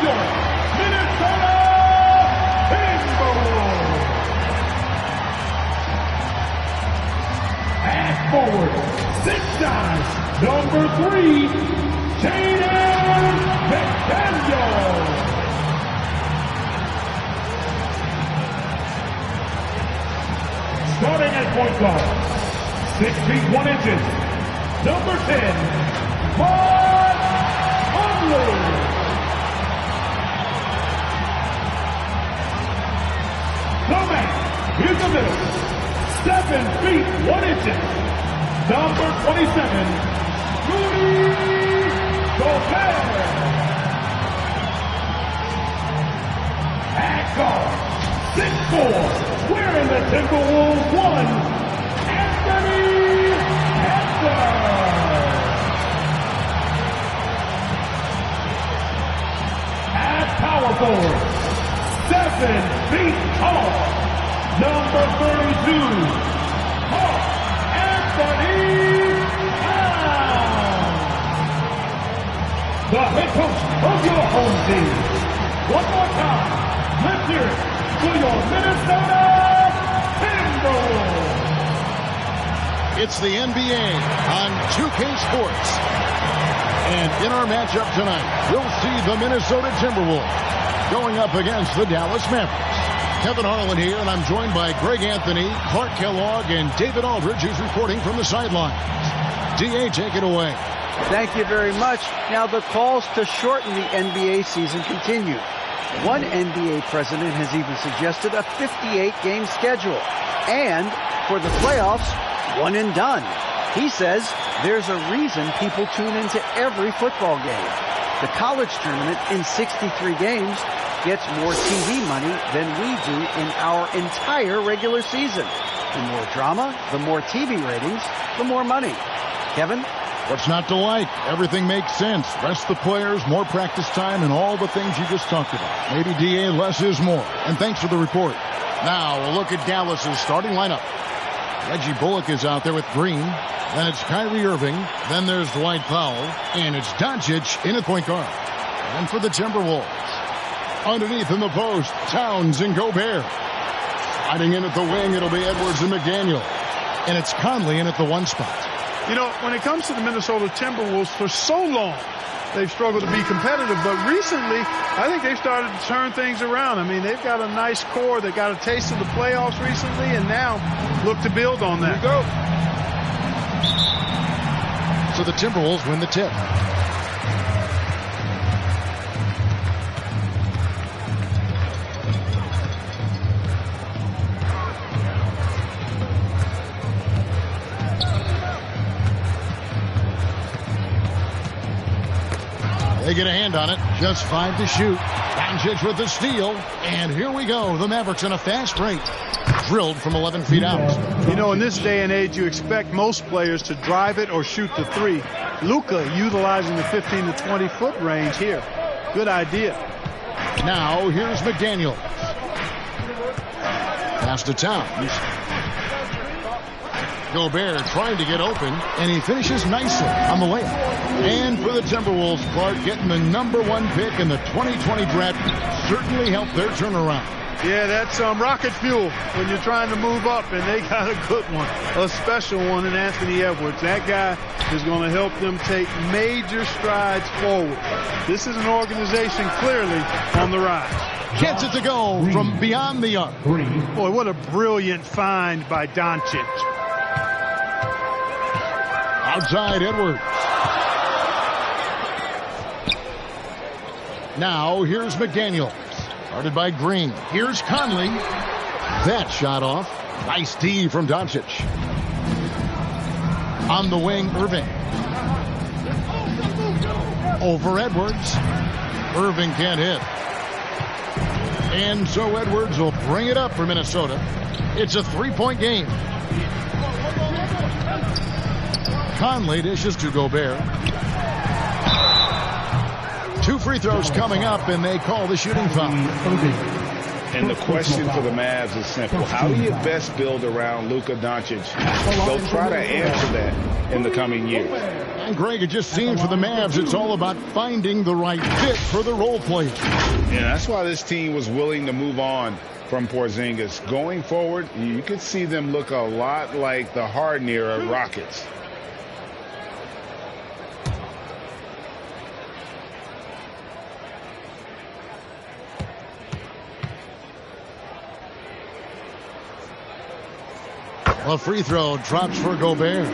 your Minnesota Timberwolves. At forward, 6'9", number 3, showdown McDaniel. Starting at point guard, 6 feet 1 inches, number 10, Mark Conley. The man in the middle, 7 feet 1 inches, number 27, Rudy Gobert. At guard, 6'4", wearing the Timberwolves 1, Anthony Edwards. At power forward, 7 feet tall, number 32, Anthony Towns. The head coach of your home team. One more time, let's hear it for your Minnesota Timberwolves. It's the NBA on 2K Sports. And in our matchup tonight, we'll see the Minnesota Timberwolves going up against the Dallas Mavericks. Kevin Harlan here, and I'm joined by Greg Anthony, Clark Kellogg, and David Aldridge, who's reporting from the sidelines. D.A., take it away. Thank you very much. Now, the calls to shorten the NBA season continue. One NBA president has even suggested a 58-game schedule. And for the playoffs, one and done. He says there's a reason people tune into every football game. The college tournament in 63 games gets more TV money than we do in our entire regular season. The more drama, the more TV ratings, the more money. Kevin? What's not to like? Everything makes sense. Rest the players, more practice time, and all the things you just talked about. Maybe DA, less is more. And thanks for the report. Now a look at Dallas's starting lineup. Reggie Bullock is out there with Green. Then it's Kyrie Irving. Then there's Dwight Powell. And it's Doncic in at point guard. And for the Timberwolves, underneath in the post, Towns and Gobert. Sliding in at the wing, it'll be Edwards and McDaniel. And it's Conley in at the 1 spot. You know, when it comes to the Minnesota Timberwolves, for so long, they've struggled to be competitive. But recently, I think they've started to turn things around. I mean, they've got a nice core. They got a taste of the playoffs recently, and now look to build on that. Here we go. So the Timberwolves win the tip. They get a hand on it. Just 5 to shoot. Doncic with the steal. And here we go. The Mavericks in a fast rate. Drilled from 11 feet out. You know, in this day and age, you expect most players to drive it or shoot the 3. Luka utilizing the 15 to 20-foot range here. Good idea. Now, here's McDaniel. Pass to Towns. Gobert trying to get open, and he finishes nicely on the layup. And for the Timberwolves, Clark getting the #1 pick in the 2020 draft certainly helped their turnaround. Yeah, that's rocket fuel when you're trying to move up, and they got a good one, a special one in Anthony Edwards. That guy is going to help them take major strides forward. This is an organization clearly on the rise. Gets it to go from beyond the arc. Boy, what a brilliant find by Doncic. Outside Edwards. Now here's McDaniel. Guarded by Green. Here's Conley. That shot off. Nice D from Doncic. On the wing, Irving. Over Edwards. Irving can't hit. And so Edwards will bring it up for Minnesota. It's a 3-point game. Conley dishes to Gobert. 2 free throws coming up, and they call the shooting foul. And the question for the Mavs is simple. How do you best build around Luka Doncic? They'll try to answer that in the coming years. And Greg, it just seems for the Mavs, it's all about finding the right fit for the role players. Yeah, that's why this team was willing to move on from Porzingis. Going forward, you could see them look a lot like the Harden-era Rockets. A free throw drops for Gobert.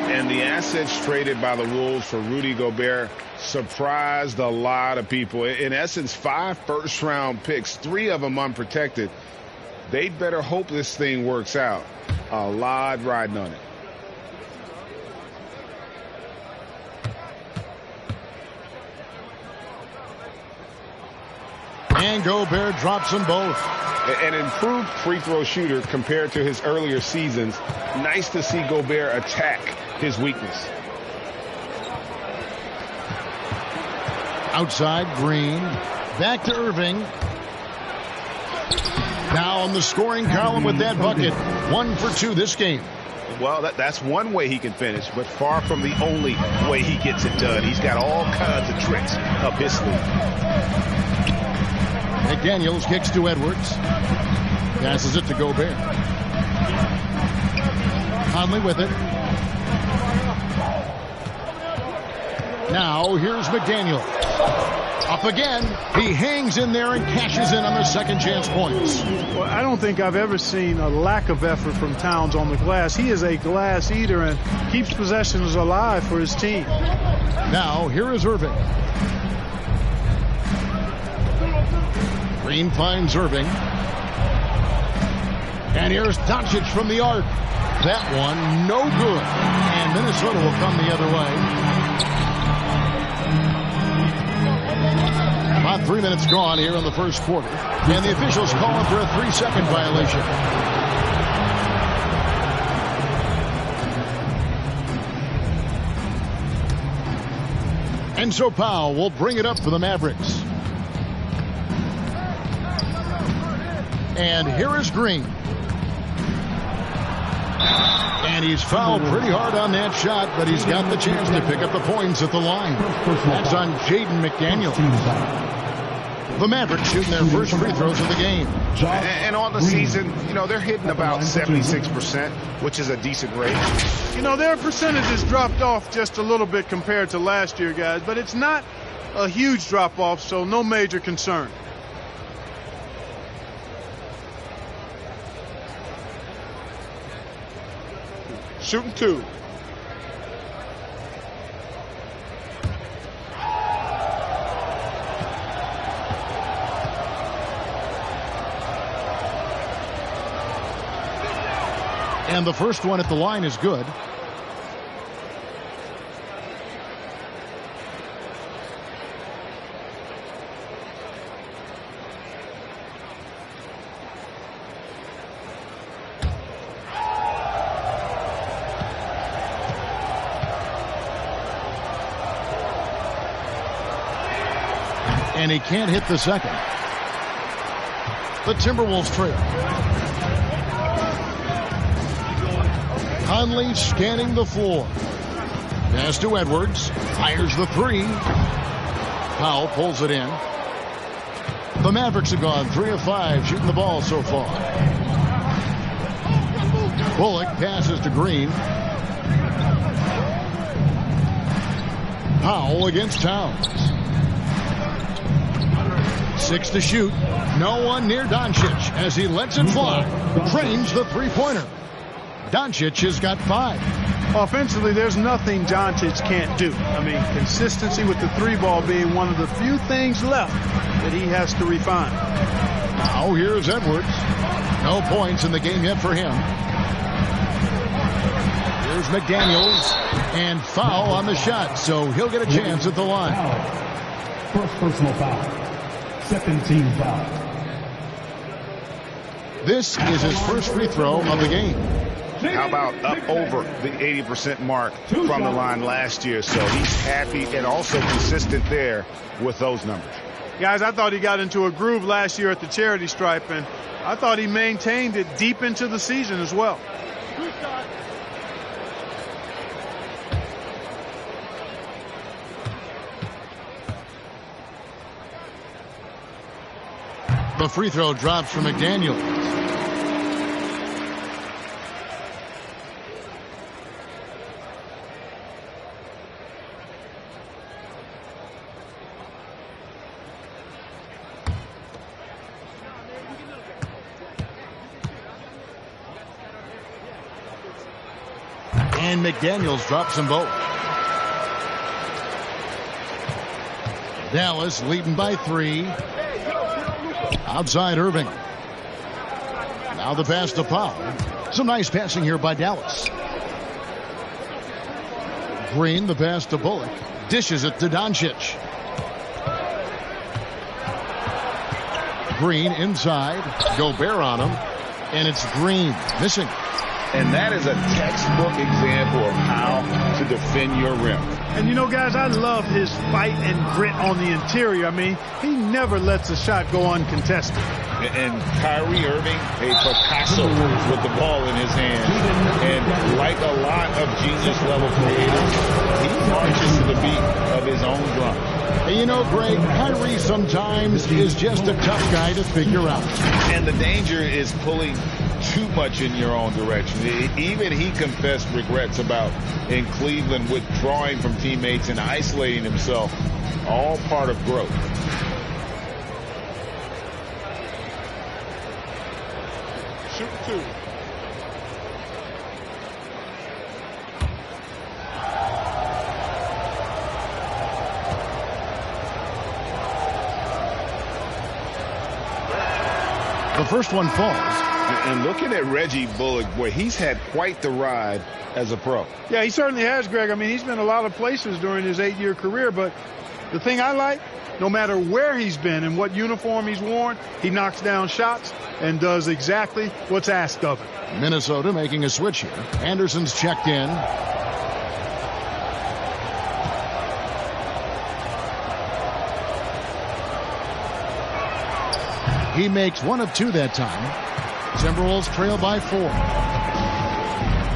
And the assets traded by the Wolves for Rudy Gobert surprised a lot of people. In essence, 5 first-round picks, 3 of them unprotected. They'd better hope this thing works out. A lot riding on it. And Gobert drops them both. An improved free throw shooter compared to his earlier seasons. Nice to see Gobert attack his weakness. Outside, Green. Back to Irving. Now on the scoring column with that bucket. 1 for 2 this game. Well, that's one way he can finish, but far from the only way he gets it done. He's got all kinds of tricks up his sleeve. McDaniels kicks to Edwards. Passes it to Gobert. Conley with it. Now here's McDaniel. Up again. He hangs in there and cashes in on the second chance points. Well, I don't think I've ever seen a lack of effort from Towns on the glass. He is a glass eater and keeps possessions alive for his team. Now here is Irving. Green finds Irving. And here's Doncic from the arc. That one no good. And Minnesota will come the other way. About 3 minutes gone here in the first quarter. And the officials calling for a 3-second violation. And so Powell will bring it up for the Mavericks. And here is Green. And he's fouled pretty hard on that shot, but he's got the chance to pick up the points at the line. That's on Jaden McDaniels. The Mavericks shooting their first free throws of the game. And on the season, you know, they're hitting about 76%, which is a decent rate. You know, their percentages dropped off just a little bit compared to last year, guys, but it's not a huge drop-off, so no major concern. Shooting 2. And the first one at the line is good. And he can't hit the second. The Timberwolves trail. Conley scanning the floor. Pass to Edwards. Fires the 3. Powell pulls it in. The Mavericks have gone 3 of 5 shooting the ball so far. Bullock passes to Green. Powell against Towns. 6 to shoot. No one near Doncic as he lets it fly. Trains the 3-pointer. Doncic has got 5. Offensively, there's nothing Doncic can't do. I mean, consistency with the 3-ball being one of the few things left that he has to refine. Now here's Edwards. No points in the game yet for him. Here's McDaniels. And foul on the shot, so he'll get a chance at the line. First personal foul. Second team foul. This is his first free throw of the game. How about up over the 80% mark from the line last year? So he's happy and also consistent there with those numbers. Guys, I thought he got into a groove last year at the charity stripe, and I thought he maintained it deep into the season as well. The free throw drops for McDaniels. And McDaniels drops them both. Dallas leading by 3. Outside Irving. Now the pass to Powell. Some nice passing here by Dallas. Green, the pass to Bullock. Dishes it to Doncic. Green inside. Gobert on him. And it's Green missing. And that is a textbook example of how to defend your rim. And, you know, guys, I love his fight and grit on the interior. I mean, he never lets a shot go uncontested. And Kyrie Irving, a Picasso with the ball in his hand. And like a lot of genius-level creators, he marches to the beat of his own drum. You know, Greg, Kyrie sometimes is just a tough guy to figure out. And the danger is pulling too much in your own direction. Even he confessed regrets about in Cleveland withdrawing from teammates and isolating himself. All part of growth. Shoot 2. The first one falls. And looking at Reggie Bullock, boy, he's had quite the ride as a pro. Yeah, he certainly has, Greg. I mean, he's been a lot of places during his 8-year career, but the thing I like, no matter where he's been and what uniform he's worn, he knocks down shots and does exactly what's asked of him. Minnesota making a switch here. Anderson's checked in. He makes 1 of 2 that time. Timberwolves trail by 4.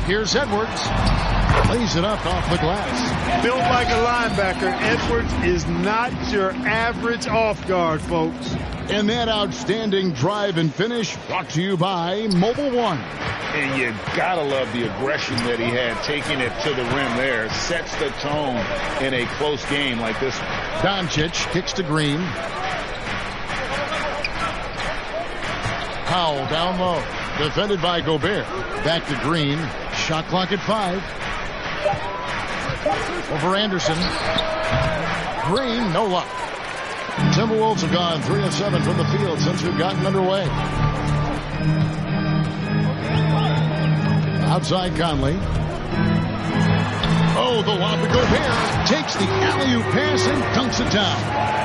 Here's Edwards. Lays it up off the glass. Built like a linebacker, Edwards is not your average off guard, folks. And that outstanding drive and finish brought to you by Mobile One. And you gotta love the aggression that he had, taking it to the rim there. Sets the tone in a close game like this one. Doncic kicks to Green. Powell down low. Defended by Gobert. Back to Green. Shot clock at 5. Over Anderson. Green, no luck. Timberwolves have gone 3 of 7 from the field since we've gotten underway. Outside Conley. Oh, the lob to Gobert. Takes the alley-oop pass and dunks it down.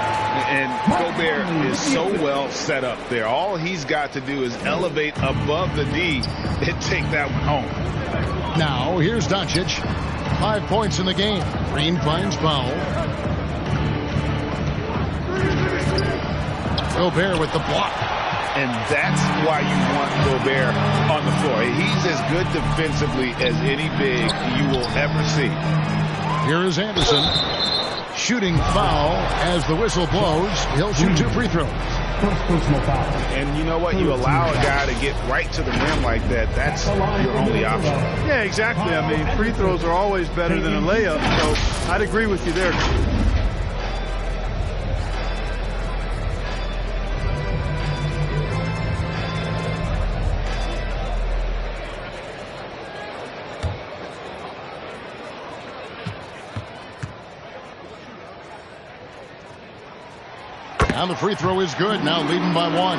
And Gobert is so well set up there. All he's got to do is elevate above the D and take that one home. Now, here's Doncic. 5 points in the game. Green finds Powell. Gobert with the block. And that's why you want Gobert on the floor. He's as good defensively as any big you will ever see. Here is Anderson. Shooting foul as the whistle blows. He'll shoot 2 free throws. And you know what? You allow a guy to get right to the rim like that. That's your only option. Yeah, exactly. I mean, free throws are always better than a layup, so I'd agree with you there. And the free throw is good. Now leading by 1.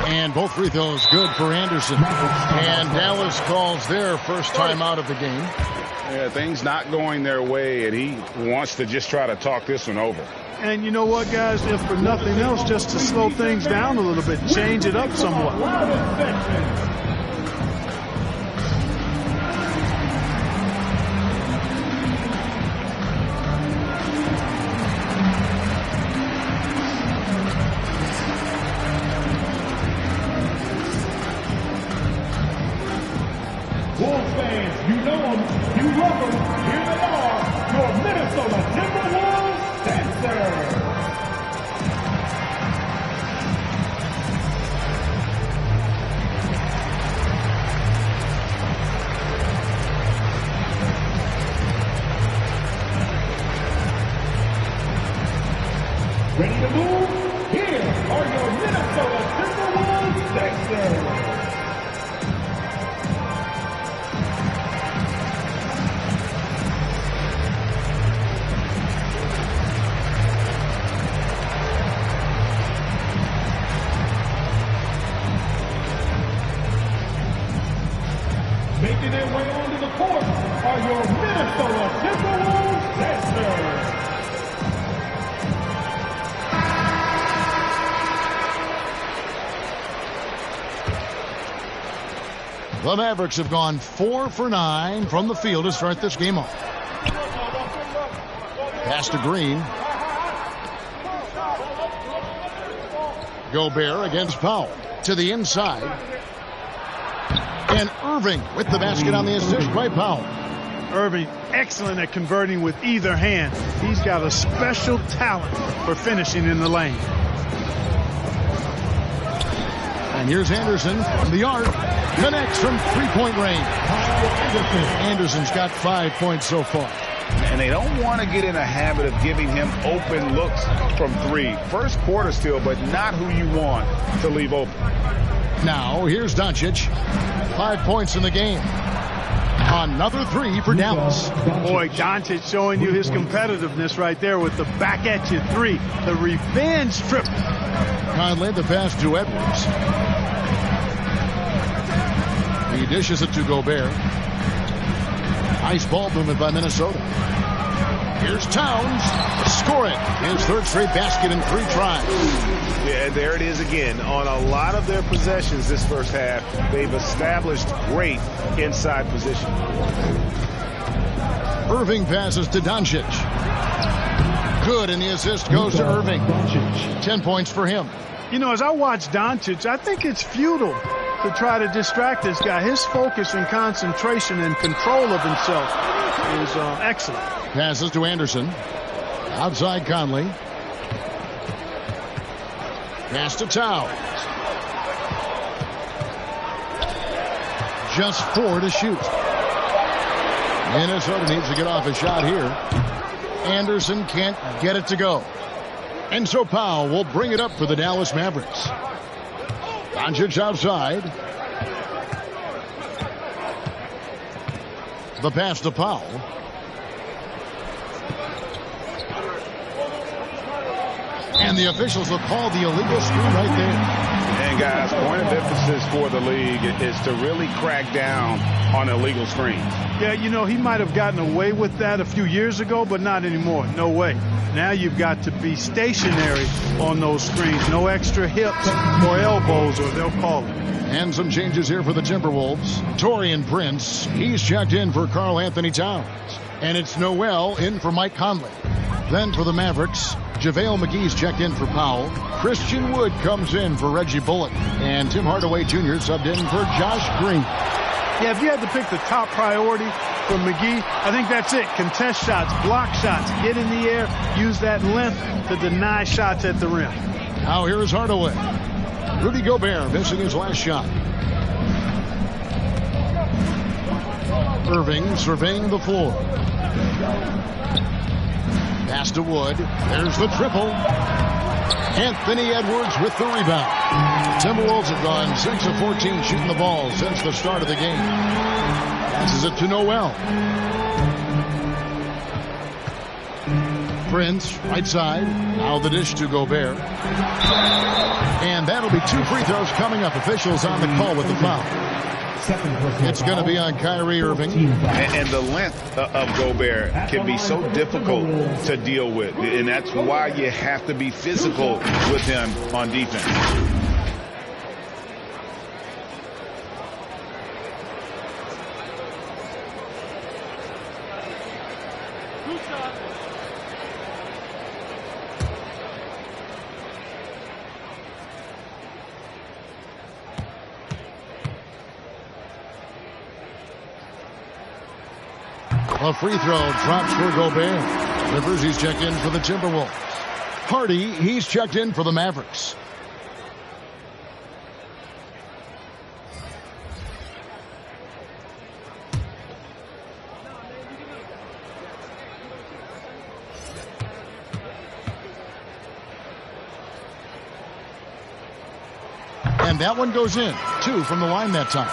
And both free throws good for Anderson. And Dallas calls their first time out of the game. Yeah, things not going their way, and he wants to just try to talk this one over. And you know what, guys, if for nothing else, just to slow things down a little bit, change it up somewhat. Ready to move? Here are your Minnesota Timberwolves Sixers. Making their way onto the court are your Minnesota Timberwolves Sixers. The Mavericks have gone 4 for 9 from the field to start this game off. Pass to Green. Gobert against Powell to the inside. And Irving with the basket on the assist by Powell. Irving, excellent at converting with either hand. He's got a special talent for finishing in the lane. And here's Anderson from the arc. Connects from three-point range. Anderson's got 5 points so far. And they don't want to get in a habit of giving him open looks from three. First quarter still, but not who you want to leave open. Now, here's Doncic. 5 points in the game. Another three for Dallas. Boy, Doncic showing you his competitiveness right there with the back-at-you three. The revenge trip. Conley, the pass to Edwards. He dishes it to Gobert. Nice ball movement by Minnesota. Here's Towns. Score it. His third straight basket in 3 tries. Yeah, there it is again. On a lot of their possessions this first half, they've established great inside position. Irving passes to Doncic. Good, and the assist goes to Irving. 10 points for him. You know, as I watch Doncic, I think it's futile to try to distract this guy. His focus and concentration and control of himself is excellent. Passes to Anderson. Outside Conley. Pass to Towns. Just 4 to shoot. Minnesota needs to get off a shot here. Anderson can't get it to go. And so Powell will bring it up for the Dallas Mavericks. Doncic outside. The pass to Powell. And the officials will call the illegal screen right there. And guys, point of emphasis for the league is to really crack down on illegal screens. Yeah, you know, he might have gotten away with that a few years ago, but not anymore. No way. Now you've got to be stationary on those screens. No extra hips or elbows, or they'll call it. And some changes here for the Timberwolves. Taurean Prince, he's checked in for Karl Anthony Towns. And it's Noel in for Mike Conley. Then for the Mavericks, JaVale McGee's checked in for Powell. Christian Wood comes in for Reggie Bullock. And Tim Hardaway Jr. subbed in for Josh Green. Yeah, if you had to pick the top priority for McGee, I think that's it. Contest shots, block shots, get in the air, use that length to deny shots at the rim. Now here is Hardaway. Rudy Gobert missing his last shot. Irving surveying the floor. Pass to Wood. There's the triple. Anthony Edwards with the rebound. Timberwolves have gone 6 of 14 shooting the ball since the start of the game. Passes it to Noel. Prince, right side. Now the dish to Gobert. And that'll be 2 free throws coming up. Officials on the call with the foul. It's going to be on Kyrie Irving. And the length of Gobert can be so difficult to deal with. And that's why you have to be physical with him on defense. A free throw drops for Gobert. Rivers, he's checked in for the Timberwolves. Hardy, he's checked in for the Mavericks. And that one goes in. 2 from the line that time.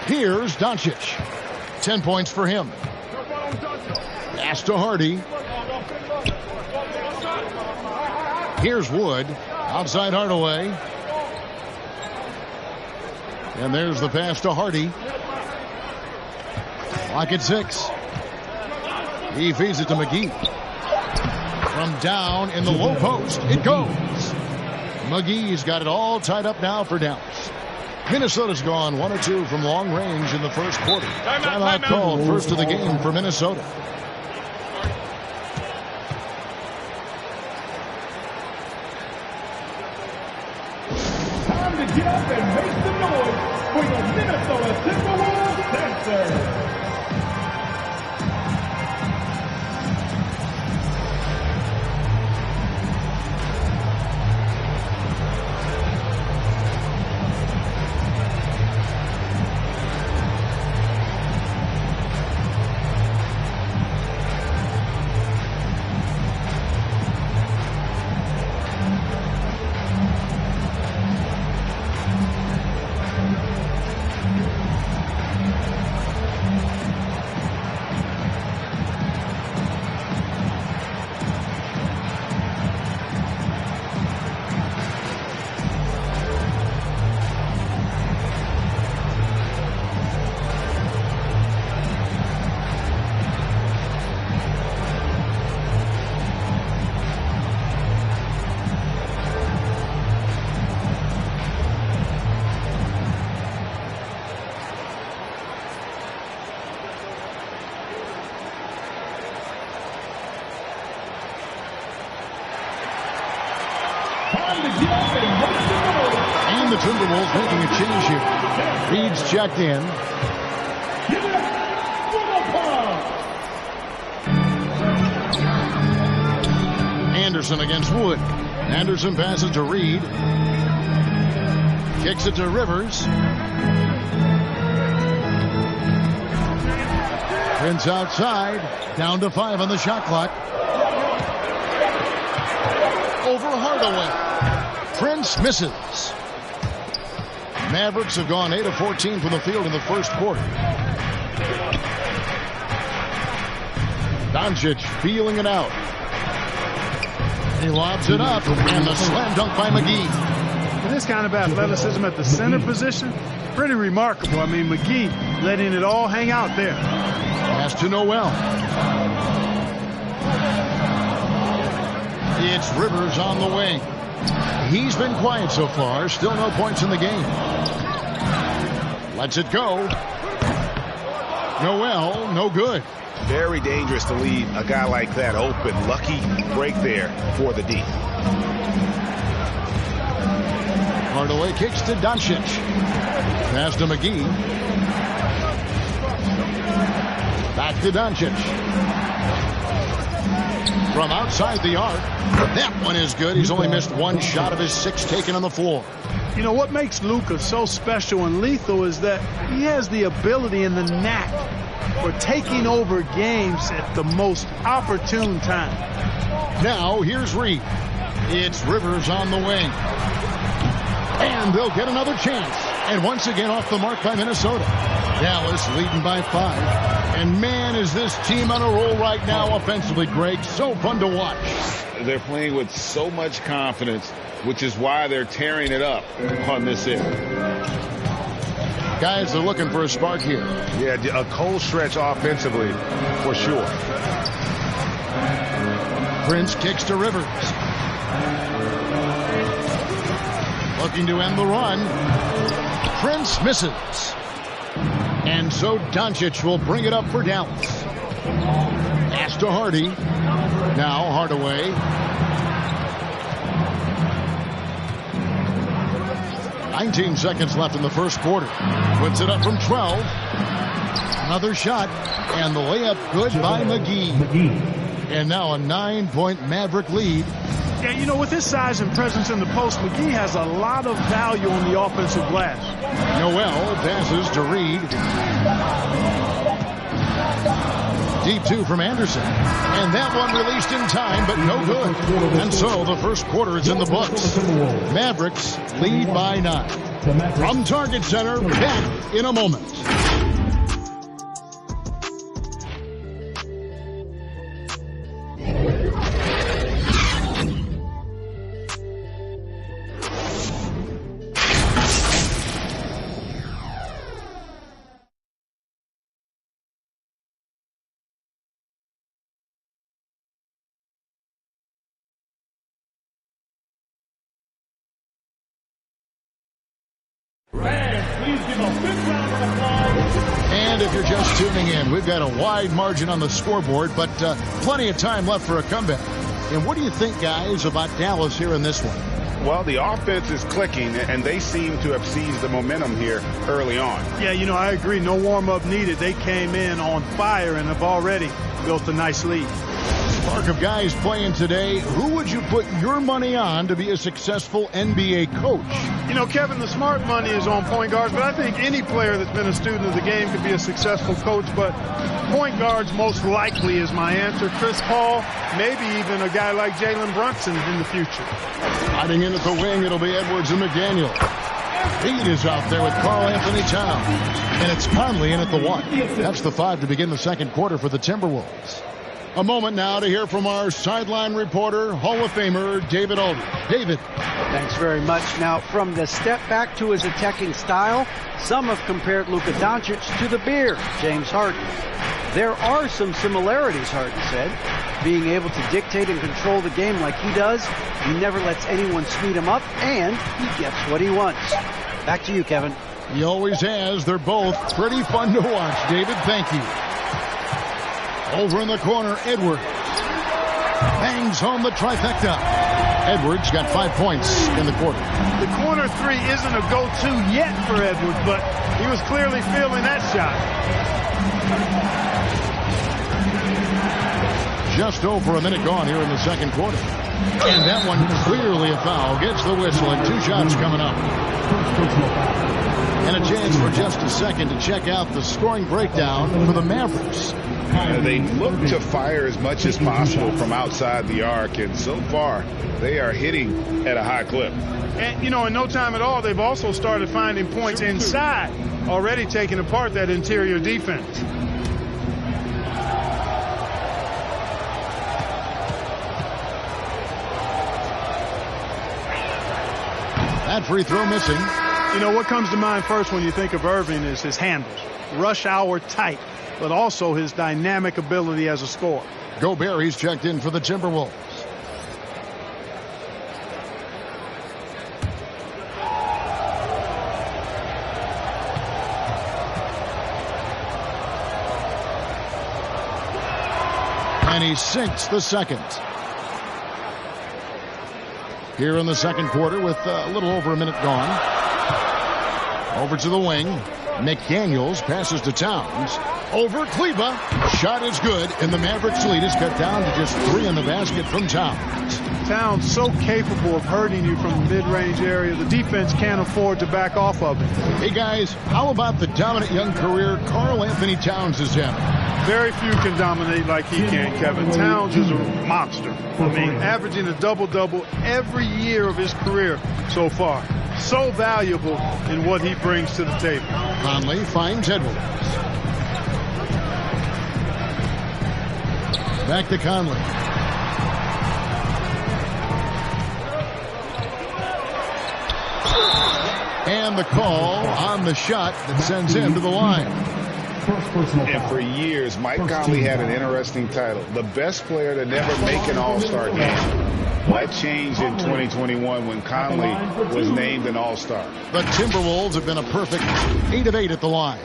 Here's Doncic. 10 points for him. Pass to Hardy. Here's Wood. Outside Hardaway. And there's the pass to Hardy. Clock at 6. He feeds it to McGee. From down in the low post. It goes. McGee's got it all tied up now for Dallas. Minnesota's gone 1 of 2 from long range in the first quarter. Timeout called, first of the game for Minnesota. Time to get up and make some noise for your Minnesota Timberwolves dancers. And the Timberwolves making a change here. Reed's checked in. Anderson against Wood. Anderson passes to Reed. Kicks it to Rivers. Prince outside. Down to 5 on the shot clock. Over Hardaway. Prince misses. Mavericks have gone 8 of 14 from the field in the first quarter. Doncic feeling it out. He lobs it up, and the slam dunk by McGee. And this kind of athleticism at the center position, pretty remarkable. I mean, McGee letting it all hang out there. Pass to Noel. It's Rivers on the wing. He's been quiet so far. Still no points in the game. Lets it go. Noel, no good. Very dangerous to leave a guy like that open. Lucky break there for the D. Hardaway kicks to Doncic. Pass to McGee. Back to Doncic. From outside the arc. That one is good. He's only missed 1 shot of his 6 taken on the floor. You know, what makes Luka so special and lethal is that he has the ability and the knack for taking over games at the most opportune time. Now, here's Reed. It's Rivers on the wing. And they'll get another chance. And once again off the mark by Minnesota. Dallas leading by 5. And man, is this team on a roll right now offensively, Greg. So fun to watch. They're playing with so much confidence, which is why they're tearing it up on this end. Guys are looking for a spark here. Yeah, a cold stretch offensively for sure. Prince kicks to Rivers. Looking to end the run. Prince misses. And so Doncic will bring it up for Dallas. Pass to Hardy. Now Hardaway. "19 seconds left in the first quarter. Puts it up from 12. Another shot. And the layup good by McGee. And now a 9-point Maverick lead. Yeah, you know, with his size and presence in the post, McGee has a lot of value on the offensive glass. Noel passes to Reed. deep two from Anderson. And that one released in time, but no good. And so the first quarter is in the books. Mavericks lead by 9. From Target Center, back in a moment. And if you're just tuning in, we've got a wide margin on the scoreboard, but plenty of time left for a comeback. And what do you think, guys, about Dallas here in this one? Well, the offense is clicking, and they seem to have seized the momentum here early on. Yeah, you know, I agree. No warm-up needed. They came in on fire and have already built a nice lead. Spark of guys playing today, who would you put your money on to be a successful NBA coach? You know, Kevin, the smart money is on point guards, but I think any player that's been a student of the game could be a successful coach, but point guards most likely is my answer. Chris Paul, maybe even a guy like Jalen Brunson in the future. Hiding in at the wing, it'll be Edwards and McDaniel. Reed is out there with Karl Anthony Towns. And it's Conley in at the 1. That's the 5 to begin the second quarter for the Timberwolves. A moment now to hear from our sideline reporter, Hall of Famer David Aldridge. David. Thanks very much. Now, from the step back to his attacking style, some have compared Luka Doncic to the Bear, James Harden. There are some similarities, Harden said. Being able to dictate and control the game like he does, he never lets anyone speed him up, and he gets what he wants. Back to you, Kevin. He always has. They're both pretty fun to watch, David. Thank you. Over in the corner, Edwards bangs home the trifecta. Edwards got 5 points in the quarter. The corner three isn't a go-to yet for Edwards, but he was clearly feeling that shot. Just over a minute gone here in the second quarter. And that one clearly a foul. Gets the whistle, and 2 shots coming up. And a chance for just a second to check out the scoring breakdown for the Mavericks. They look to fire as much as possible from outside the arc, and so far they are hitting at a high clip. And, you know, in no time at all, they've also started finding points inside, already taking apart that interior defense. That free throw missing. You know, what comes to mind first when you think of Irving is his handles. Rush hour tight, but also his dynamic ability as a scorer. Gobert, he's checked in for the Timberwolves. And he sinks the second. Here in the second quarter with a little over a minute gone. Over to the wing. McDaniels passes to Towns. Over Kleba. Shot is good, and the Mavericks lead is cut down to just 3 in the basket from Towns. Towns so capable of hurting you from the mid-range area. The defense can't afford to back off of it. Hey, guys, how about the dominant young career Karl Anthony Towns is having? Very few can dominate like he can, Kevin. Towns is a monster. I mean, averaging a double-double every year of his career so far. So valuable in what he brings to the table. Conley finds Edwards. Back to Conley. And the call on the shot that sends him to the line. And for years, Mike Conley had an interesting title. The best player to never make an All-Star game. That changed in 2021 when Conley was named an All-Star. The Timberwolves have been a perfect 8 of 8 at the line.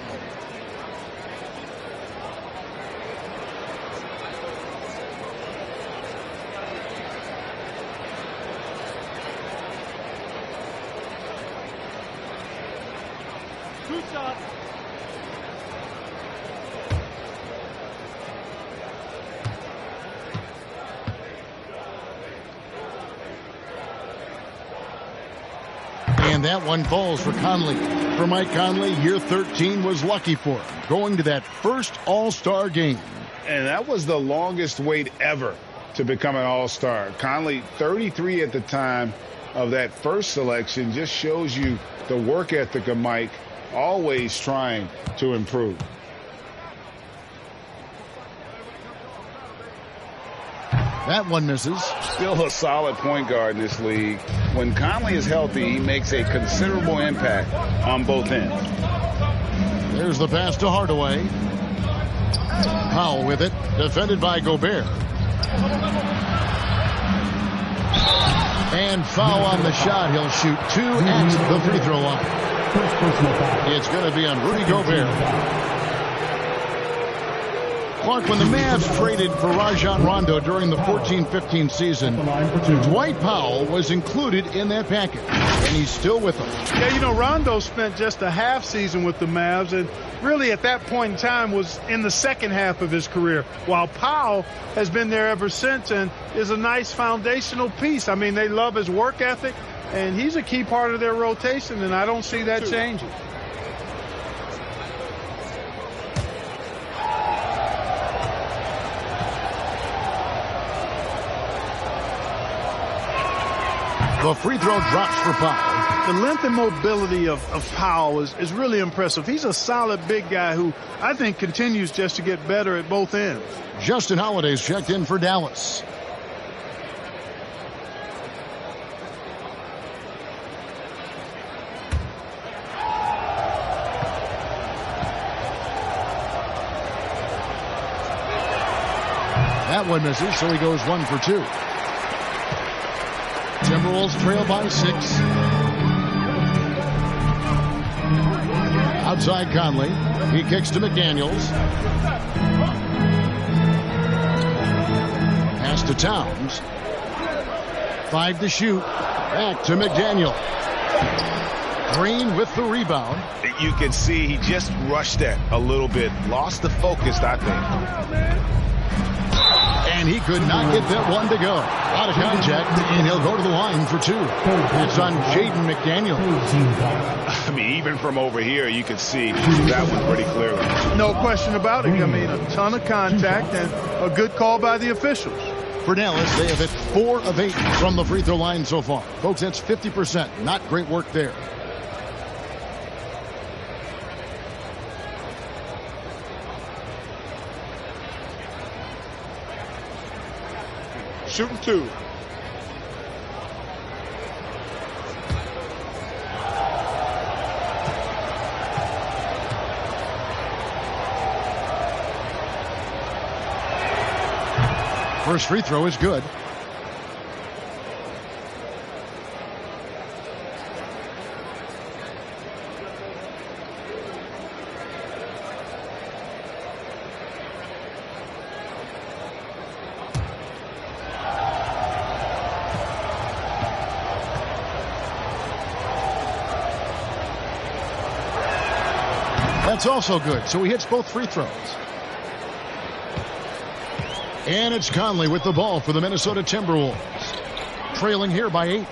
Two shots. And that one falls for Conley. For Mike Conley, year 13 was lucky for him, going to that first All-Star game. And that was the longest wait ever to become an all-star. Conley, 33 at the time of that first selection, just shows you the work ethic of Mike, always trying to improve. That one misses. Still a solid point guard in this league. When Conley is healthy, he makes a considerable impact on both ends. There's the pass to Hardaway. Powell with it, defended by Gobert. And foul on the shot. He'll shoot 2 at the free throw line. It's going to be on Rudy Gobert. Clark, when the Mavs traded for Rajon Rondo during the 14-15 season, Dwight Powell was included in that package, and he's still with them. Yeah, you know, Rondo spent just a half season with the Mavs, and really at that point in time was in the second half of his career, while Powell has been there ever since and is a nice foundational piece. I mean, they love his work ethic, and he's a key part of their rotation, and I don't see that changing. The free throw drops for Powell. The length and mobility of Powell is really impressive. He's a solid big guy who I think continues just to get better at both ends. Justin Holiday's checked in for Dallas. That one misses, so he goes 1 for 2. Timberwolves trail by 6. Outside Conley. He kicks to McDaniels. Pass to Towns. 5 to shoot. Back to McDaniel. Green with the rebound. You can see he just rushed that a little bit. Lost the focus, I think. And he could not get that one to go. Out of contact, and he'll go to the line for 2. It's on Jaden McDaniel. I mean, even from over here, you can see that one pretty clearly. No question about it. I mean, a ton of contact and a good call by the officials. For Dallas, they have hit 4 of 8 from the free throw line so far. Folks, that's 50%. Not great work there. Shooting 2. First free throw is good. That's also good. So he hits both free throws. And it's Conley with the ball for the Minnesota Timberwolves. Trailing here by 8.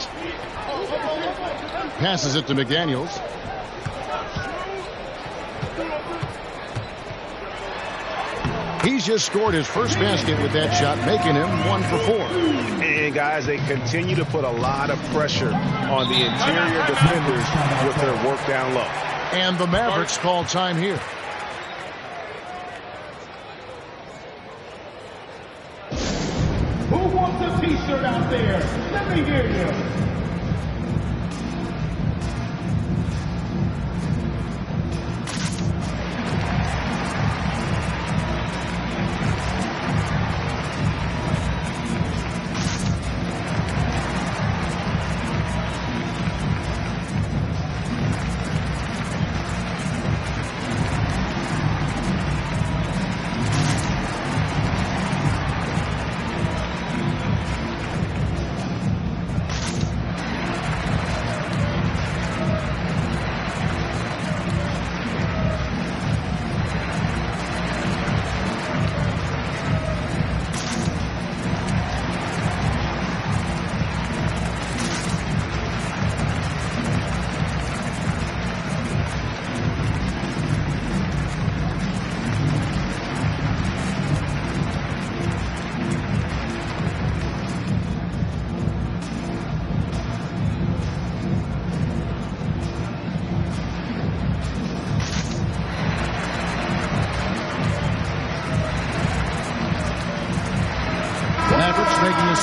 Passes it to McDaniels. He's just scored his first basket with that shot, making him 1 for 4. And guys, they continue to put a lot of pressure on the interior defenders with their work down low. And the Mavericks call time here. Who wants a t-shirt out there? Let me hear you.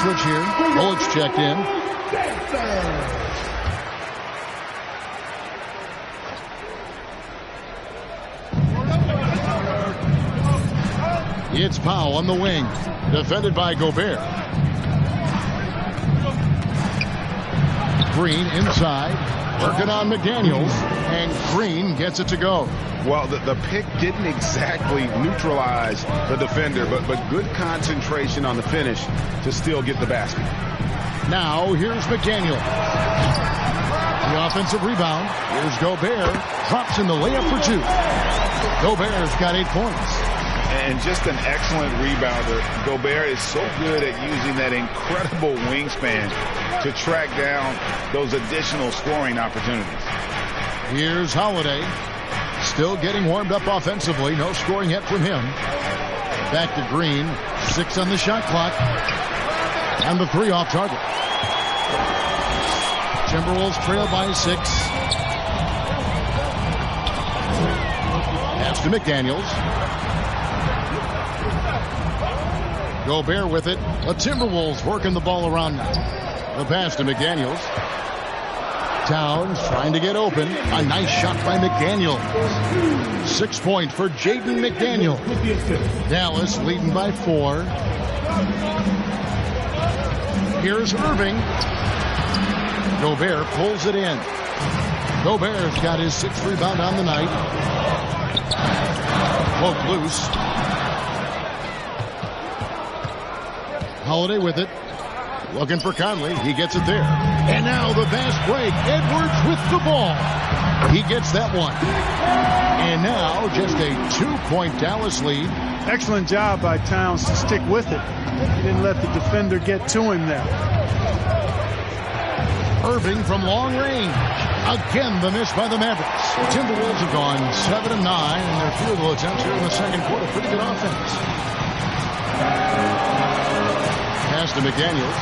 switch here. Bullock's checked in. It's Powell on the wing. Defended by Gobert. Green inside. Working on McDaniels. And Green gets it to go. Well, the pick didn't exactly neutralize the defender, but good concentration on the finish to still get the basket. Now, here's McDaniels. The offensive rebound. Here's Gobert. Drops in the layup for 2. Gobert's got 8 points. And just an excellent rebounder. Gobert is so good at using that incredible wingspan to track down those additional scoring opportunities. Here's Holiday. Still getting warmed up offensively. No scoring yet from him. Back to Green. 6 on the shot clock. And the 3 off target. Timberwolves trail by 6. Pass to McDaniels. Gobert with it. The Timberwolves working the ball around now. The pass to McDaniels. Towns trying to get open. A nice shot by McDaniels. 6 points for Jaden McDaniels. Dallas leading by 4. Here's Irving. Gobert pulls it in. Gobert's got his 6th rebound on the night. Poke loose. Holiday with it. Looking for Conley. He gets it there. And now the fast break. Edwards with the ball. He gets that one. And now just a 2-point Dallas lead. Excellent job by Towns to stick with it. He didn't let the defender get to him there. Irving from long range. Again, the miss by the Mavericks. Timberwolves have gone 7 of 9 in their field goal attempts here in the second quarter. Pretty good offense. Pass to McDaniels.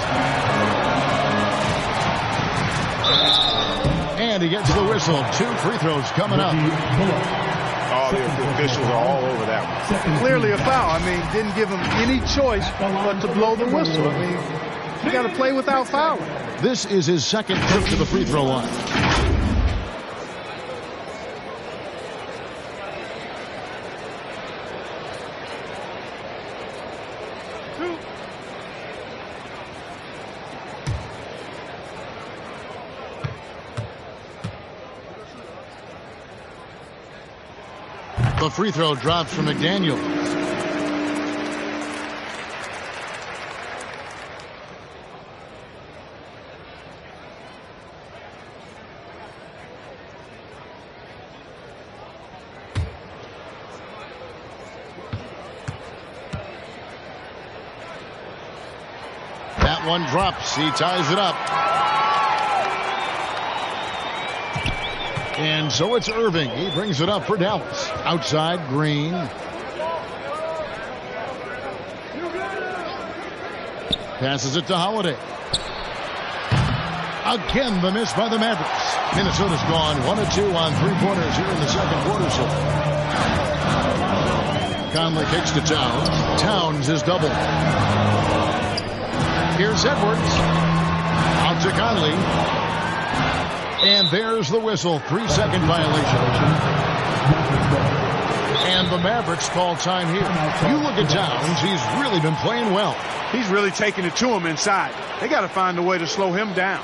And he gets the whistle. 2 free throws coming up. Oh, the officials are all over that one. Clearly a foul. I mean, didn't give him any choice but to blow the whistle. I mean, you got to play without fouling. This is his 2nd trip to the free throw line. The free throw drops from McDaniels. That one drops. He ties it up. And so it's Irving. He brings it up for Dallas. Outside, Green. Passes it to Holiday. Again, the miss by the Mavericks. Minnesota's gone 1 of 2 on 3-pointers here in the second quarter. So Conley kicks to Towns. Towns is doubled. Here's Edwards. Out to Conley. And there's the whistle. 3-second violation. And the Mavericks call time here. You look at Towns. He's really been playing well. He's really taking it to him inside. They got to find a way to slow him down.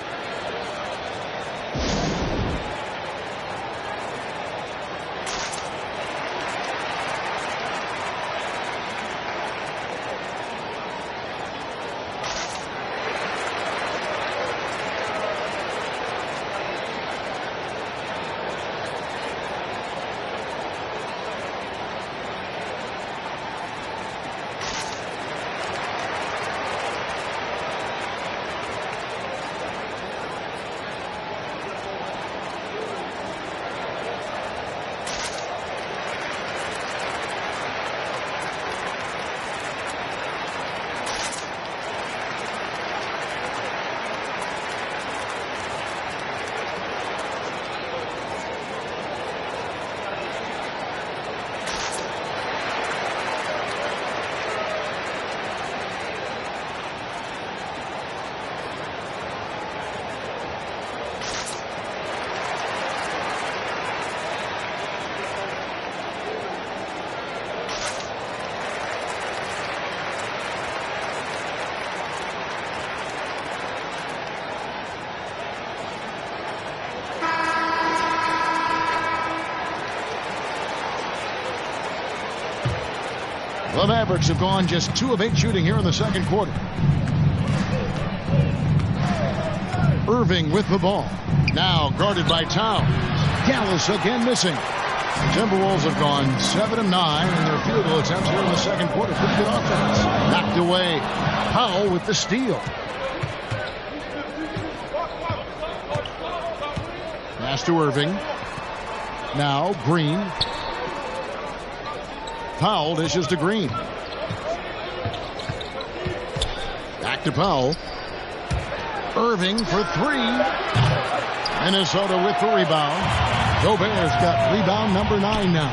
The Mavericks have gone just 2 of 8 shooting here in the second quarter. Irving with the ball. Now guarded by Towns. Dallas again missing. The Timberwolves have gone 7 of 9 in their field goal attempts here in the second quarter. Pretty good offense. Knocked away. Powell with the steal. Pass to Irving. Now Green. Powell dishes to Green. Back to Powell. Irving for 3. Minnesota with the rebound. Gobert's got rebound number 9 now.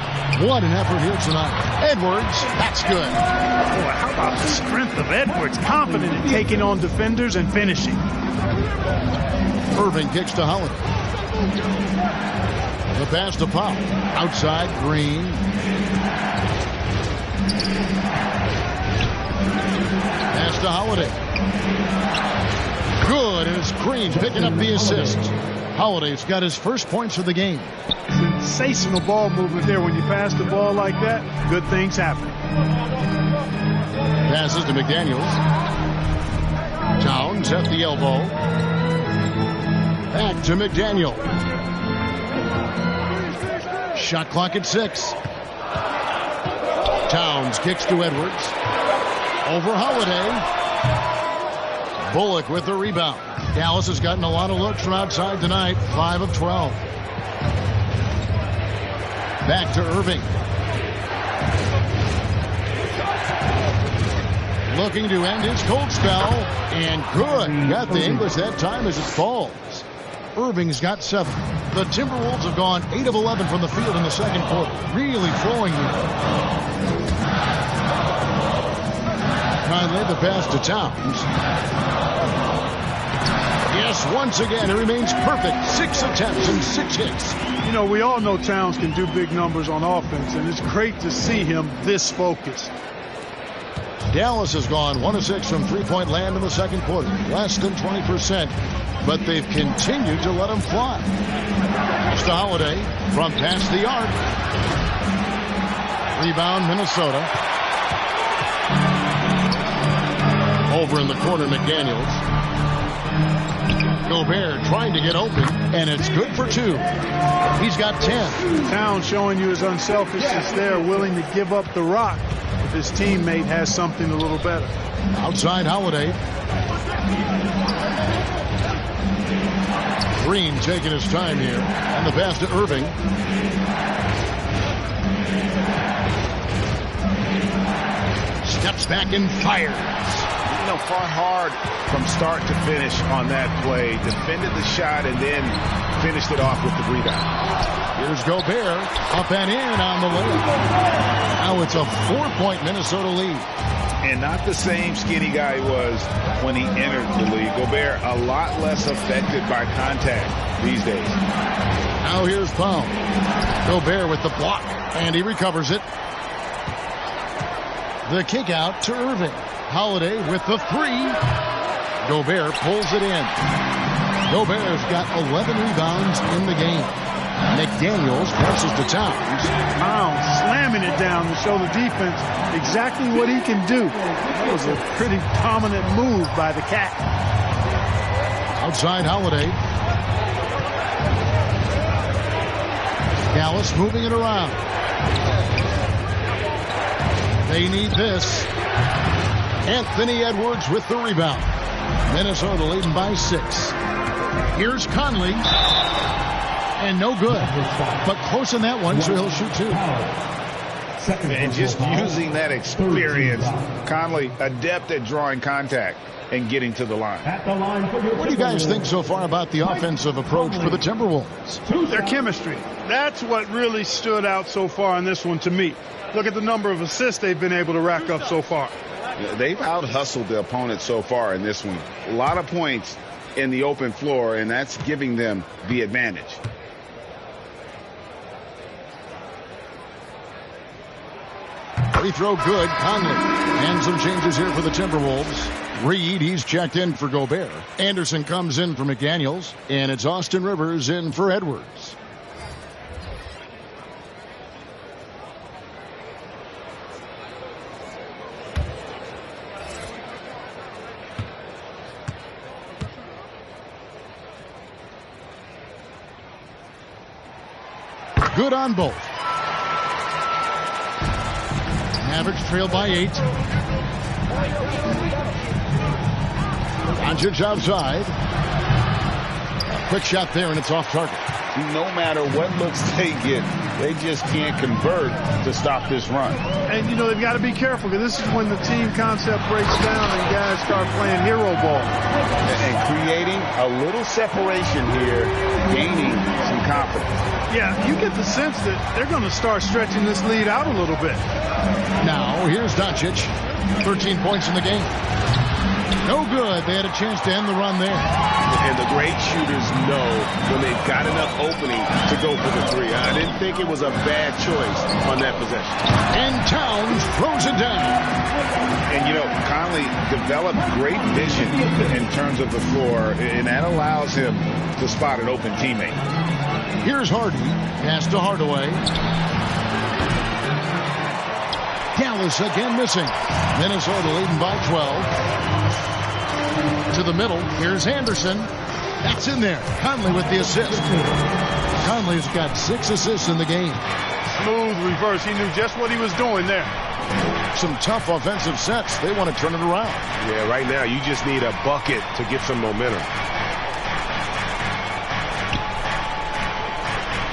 What an effort here tonight. Edwards, that's good. Boy, how about the strength of Edwards? Confident in taking on defenders and finishing. Irving kicks to Holiday. The pass to Powell. Outside, Green. Pass to Holiday. Good as Green picking up the assist. Holiday's got his first points of the game. Sensational ball movement there. When you pass the ball like that, good things happen. Passes to McDaniels. Towns at the elbow. Back to McDaniel. Shot clock at 6. Towns kicks to Edwards. Over Holiday. Bullock with the rebound. Dallas has gotten a lot of looks from outside tonight. 5 of 12. Back to Irving. Looking to end his cold spell. And good. Got the English that time as it falls. Irving's got 7. The Timberwolves have gone 8 of 11 from the field in the second quarter. Really flowing here. Finally, the pass to Towns. Yes, once again, it remains perfect. 6 attempts and 6 hits. You know, we all know Towns can do big numbers on offense, and it's great to see him this focused. Dallas has gone 1 of 6 from three-point land in the second quarter. Less than 20%. But they've continued to let him fly. It's to Holiday from past the arc. Rebound, Minnesota. Over in the corner, McDaniels. Gobert trying to get open, and it's good for 2. He's got 10. Towns showing you his unselfishness there, willing to give up the rock if his teammate has something a little better. Outside Holiday. Green taking his time here. And the pass to Irving. Steps back and fires. You know, fought hard from start to finish on that play. Defended the shot and then finished it off with the rebound. Here's Gobert. Up and in on the layup. Now it's a 4-point Minnesota lead. And not the same skinny guy he was when he entered the league. Gobert a lot less affected by contact these days. Now here's Powell. Gobert with the block, and he recovers it. The kick out to Irving. Holiday with the 3. Gobert pulls it in. Gobert's got 11 rebounds in the game. McDaniels passes to Towns. Towns slamming it down to show the defense exactly what he can do. That was a pretty dominant move by the Cat. Outside Holiday. Dallas moving it around. They need this. Anthony Edwards with the rebound. Minnesota leading by 6. Here's Conley. And no good. But close in that one, so he'll shoot 2. And just using that experience, Conley adept at drawing contact and getting to the line. What do you guys think so far about the offensive approach for the Timberwolves? Their chemistry. That's what really stood out so far in this one to me. Look at the number of assists they've been able to rack up so far. They've out-hustled the opponent so far in this one. A lot of points in the open floor, and that's giving them the advantage. Free throw good. Conley. And some changes here for the Timberwolves. Reed, he's checked in for Gobert. Anderson comes in for McDaniels. And it's Austin Rivers in for Edwards. good on both. Mavericks trail by 8. Doncic outside. Quick shot there, and it's off target. No matter what looks they get, they just can't convert to stop this run. And, you know, they've got to be careful, because this is when the team concept breaks down and guys start playing hero ball. And creating a little separation here, gaining some confidence. Yeah, you get the sense that they're going to start stretching this lead out a little bit. Now, here's Doncic. 13 points in the game. No good. They had a chance to end the run there. And the great shooters know when they've got enough opening to go for the three. I didn't think it was a bad choice on that possession. And Towns throws it down. And, you know, Conley developed great vision in terms of the floor, and that allows him to spot an open teammate. Here's Harden. Pass to Hardaway. Dallas again missing. Minnesota leading by 12. To the middle. Here's Anderson. That's in there. Conley with the assist. Conley's got 6 assists in the game. Smooth reverse. He knew just what he was doing there. Some tough offensive sets. They want to turn it around. Yeah, right now you just need a bucket to get some momentum.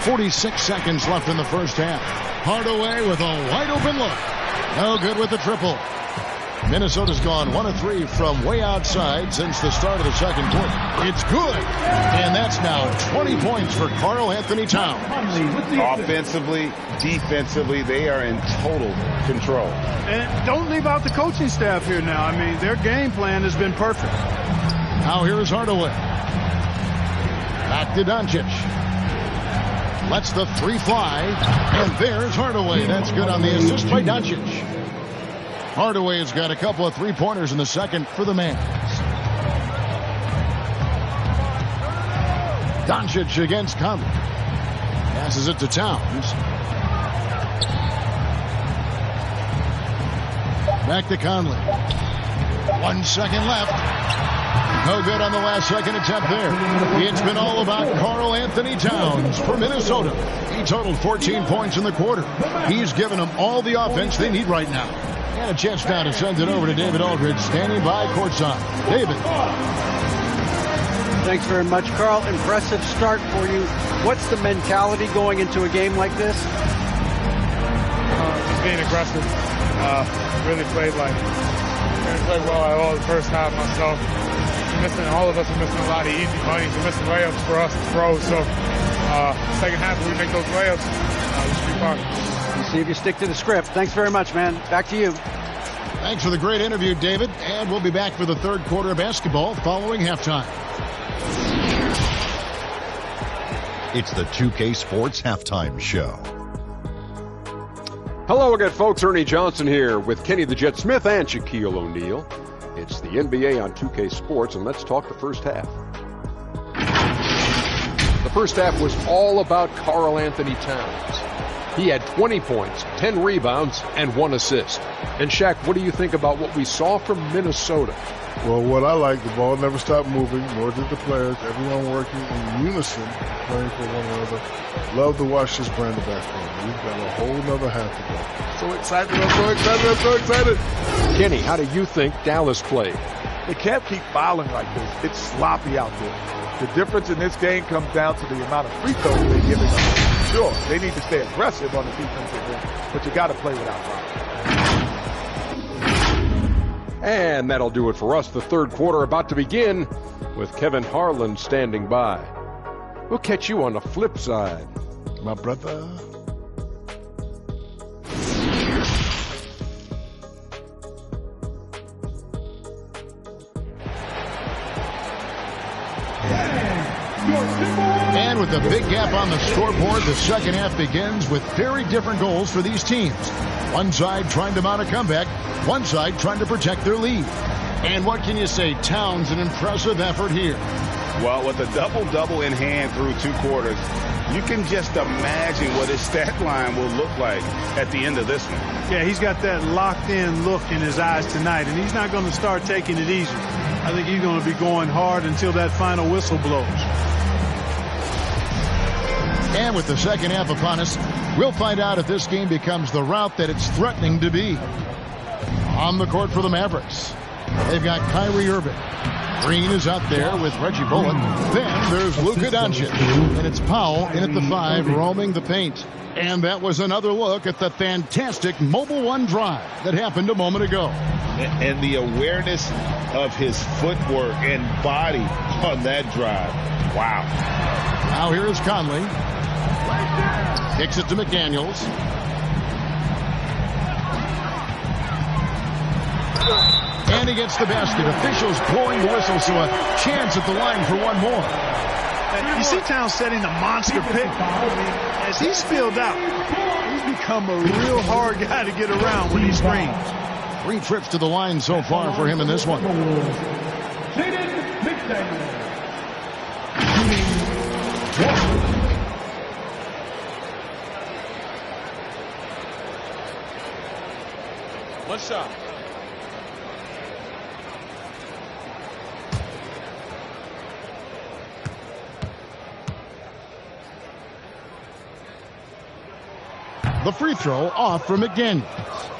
46 seconds left in the first half. Hardaway with a wide open look. No good with the triple. Minnesota's gone 1 of 3 from way outside since the start of the second quarter. It's good. And that's now 20 points for Karl Anthony Towns. Offensively, defensively, they are in total control. And don't leave out the coaching staff here now. I mean, their game plan has been perfect. Now here's Hardaway. Back to Doncic. Lets the 3 fly. And there's Hardaway. That's good on the assist by Doncic. Hardaway has got a couple of 3-pointers in the second for the Mavs. Doncic against Conley. Passes it to Towns. Back to Conley. 1 second left. No good on the last second attempt there. It's been all about Karl Anthony Towns for Minnesota. He totaled 14 points in the quarter. He's given them all the offense they need right now. And a chance now to send it over to David Aldridge, standing by courtside. David. Thanks very much, Karl. Impressive start for you. What's the mentality going into a game like this? Just being aggressive. Really played well at all the first half myself. All of us are missing a lot of easy money. We're missing layups for us as pros. So second half, we make those layups. We should be fine. See if you stick to the script. Thanks very much, man. Back to you. Thanks for the great interview, David. And we'll be back for the third quarter of basketball following halftime. It's the 2K Sports Halftime Show. Hello again, folks. Ernie Johnson here with Kenny the Jet Smith and Shaquille O'Neal. It's the NBA on 2K Sports, and let's talk the first half. The first half was all about Karl Anthony Towns. He had 20 points, 10 rebounds, and 1 assist. And Shaq, what do you think about what we saw from Minnesota? Well, what I like, the ball never stopped moving, nor did the players. Everyone working in unison, playing for one another. Love to watch this brand of basketball. We've got a whole nother half to go. So excited, I'm so excited. Kenny, how do you think Dallas played? They can't keep fouling like this. It's sloppy out there. The difference in this game comes down to the amount of free throws they're giving up. Sure, they need to stay aggressive on the defensive end, but you got to play without fouling. And that'll do it for us. The third quarter about to begin with Kevin Harlan standing by. We'll catch you on the flip side. My brother. And with a big gap on the scoreboard, the second half begins with very different goals for these teams. One side trying to mount a comeback, one side trying to protect their lead. And what can you say? Towns, an impressive effort here. Well, with a double-double in hand through 2 quarters, you can just imagine what his stat line will look like at the end of this one. Yeah, he's got that locked-in look in his eyes tonight, and he's not going to start taking it easy. I think he's going to be going hard until that final whistle blows. And with the second half upon us, we'll find out if this game becomes the rout that it's threatening to be. On the court for the Mavericks, they've got Kyrie Irving. Green is out there with Reggie Bullock. Then there's Luka Doncic. And it's Powell in at the 5, roaming the paint. And that was another look at the fantastic Mobile One drive that happened a moment ago. And the awareness of his footwork and body on that drive. Wow. Now here is Conley. Kicks it to McDaniels. And he gets the basket. Officials blowing the whistle, so a chance at the line for one more. You see Towns setting a monster pick. As he's filled out, he's become a real hard guy to get around when he screens. 3 trips to the line so far for him in this one. One shot. The free throw off for McDaniels.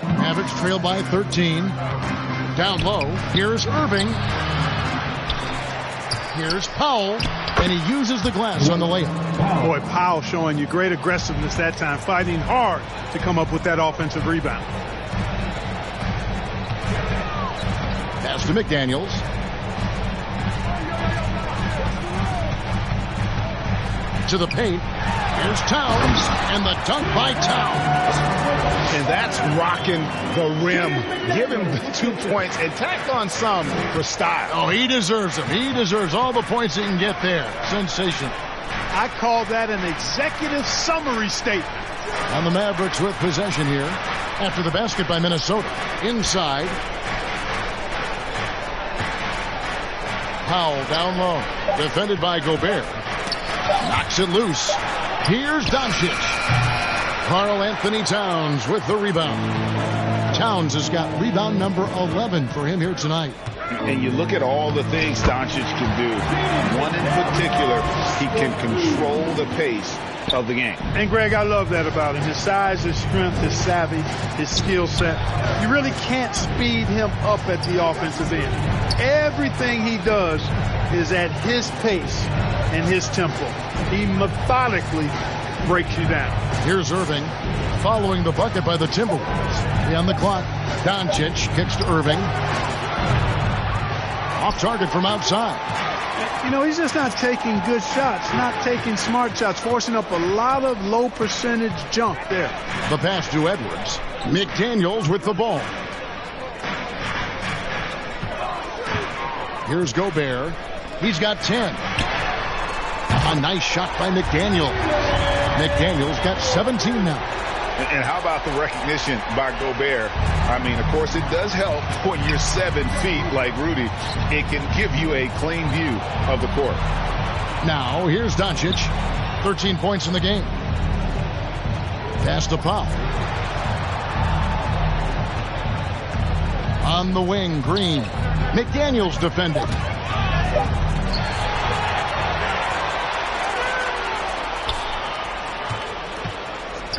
Mavericks trail by 13. Down low. Here's Irving. Here's Powell. And he uses the glass on the layup. Boy, Powell showing you great aggressiveness that time, fighting hard to come up with that offensive rebound. Pass to McDaniels. To the paint. Here's Towns, and the dunk by Towns. And that's rocking the rim. Give him 2 points and tack on some for style. Oh, he deserves them. He deserves all the points he can get there. Sensational. I call that an executive summary statement. And the Mavericks with possession here after the basket by Minnesota. Inside. Powell down low. Defended by Gobert. Knocks it loose. Here's Doncic. Karl Anthony Towns with the rebound. Towns has got rebound number 11 for him here tonight. And you look at all the things Doncic can do. One in particular, he can control the pace of the game. And Greg, I love that about him. His size, his strength, his savvy, his skill set. You really can't speed him up at the offensive end. Everything he does is at his pace and his tempo. He methodically breaks you down. Here's Irving following the bucket by the Timberwolves. On the clock, Doncic kicks to Irving. Off target from outside. You know, he's just not taking good shots, not taking smart shots, forcing up a lot of low percentage junk there. The pass to Edwards. McDaniels with the ball. Here's Gobert. He's got 10. A nice shot by McDaniels. McDaniels got 17 now. And how about the recognition by Gobert? I mean, of course, it does help when you're 7 feet like Rudy. It can give you a clean view of the court. Now, here's Doncic. 13 points in the game. Pass to Powell. On the wing, Green. McDaniels defending.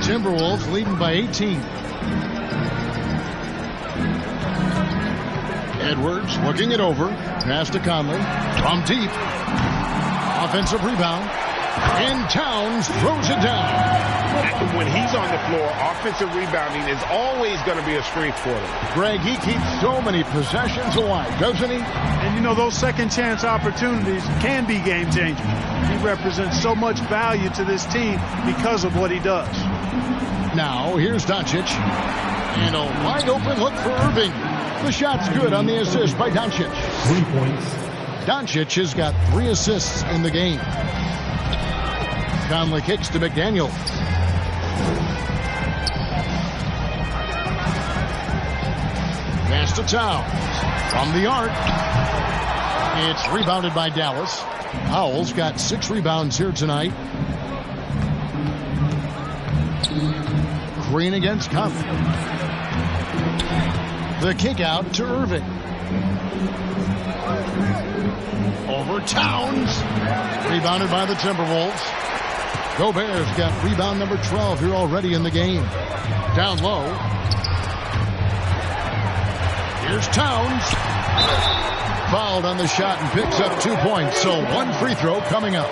Timberwolves leading by 18. Edwards looking it over. Pass to Conley. From deep. Offensive rebound. And Towns throws it down. When he's on the floor, offensive rebounding is always going to be a strength for him. Greg, he keeps so many possessions alive, doesn't he? And you know, those second chance opportunities can be game changers. He represents so much value to this team because of what he does. Now, here's Doncic. And a wide open look for Irving. The shot's good on the assist by Doncic. 3 points. Doncic has got 3 assists in the game. Conley kicks to McDaniels. Pass to Towns. From the arc. It's rebounded by Dallas. Powell's got 6 rebounds here tonight. Green against Conley. The kick out to Irving. Over Towns. Rebounded by the Timberwolves. Gobert's got rebound number 12 here already in the game. Down low. Here's Towns. Fouled on the shot and picks up 2 points. So 1 free throw coming up.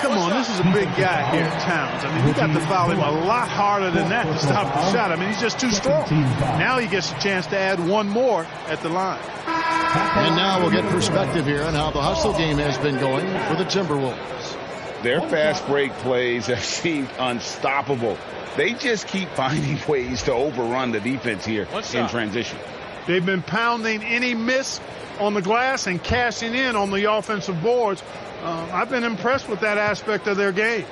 Come on, this is a big guy here, Towns. I mean, you got to foul him a lot harder than that to stop the shot. I mean, he's just too strong. Now he gets a chance to add 1 more at the line. And now we'll get perspective here on how the hustle game has been going for the Timberwolves. Their fast break plays have seemed unstoppable. They just keep finding ways to overrun the defense here in transition. They've been pounding any miss on the glass and cashing in on the offensive boards. I've been impressed with that aspect of their game.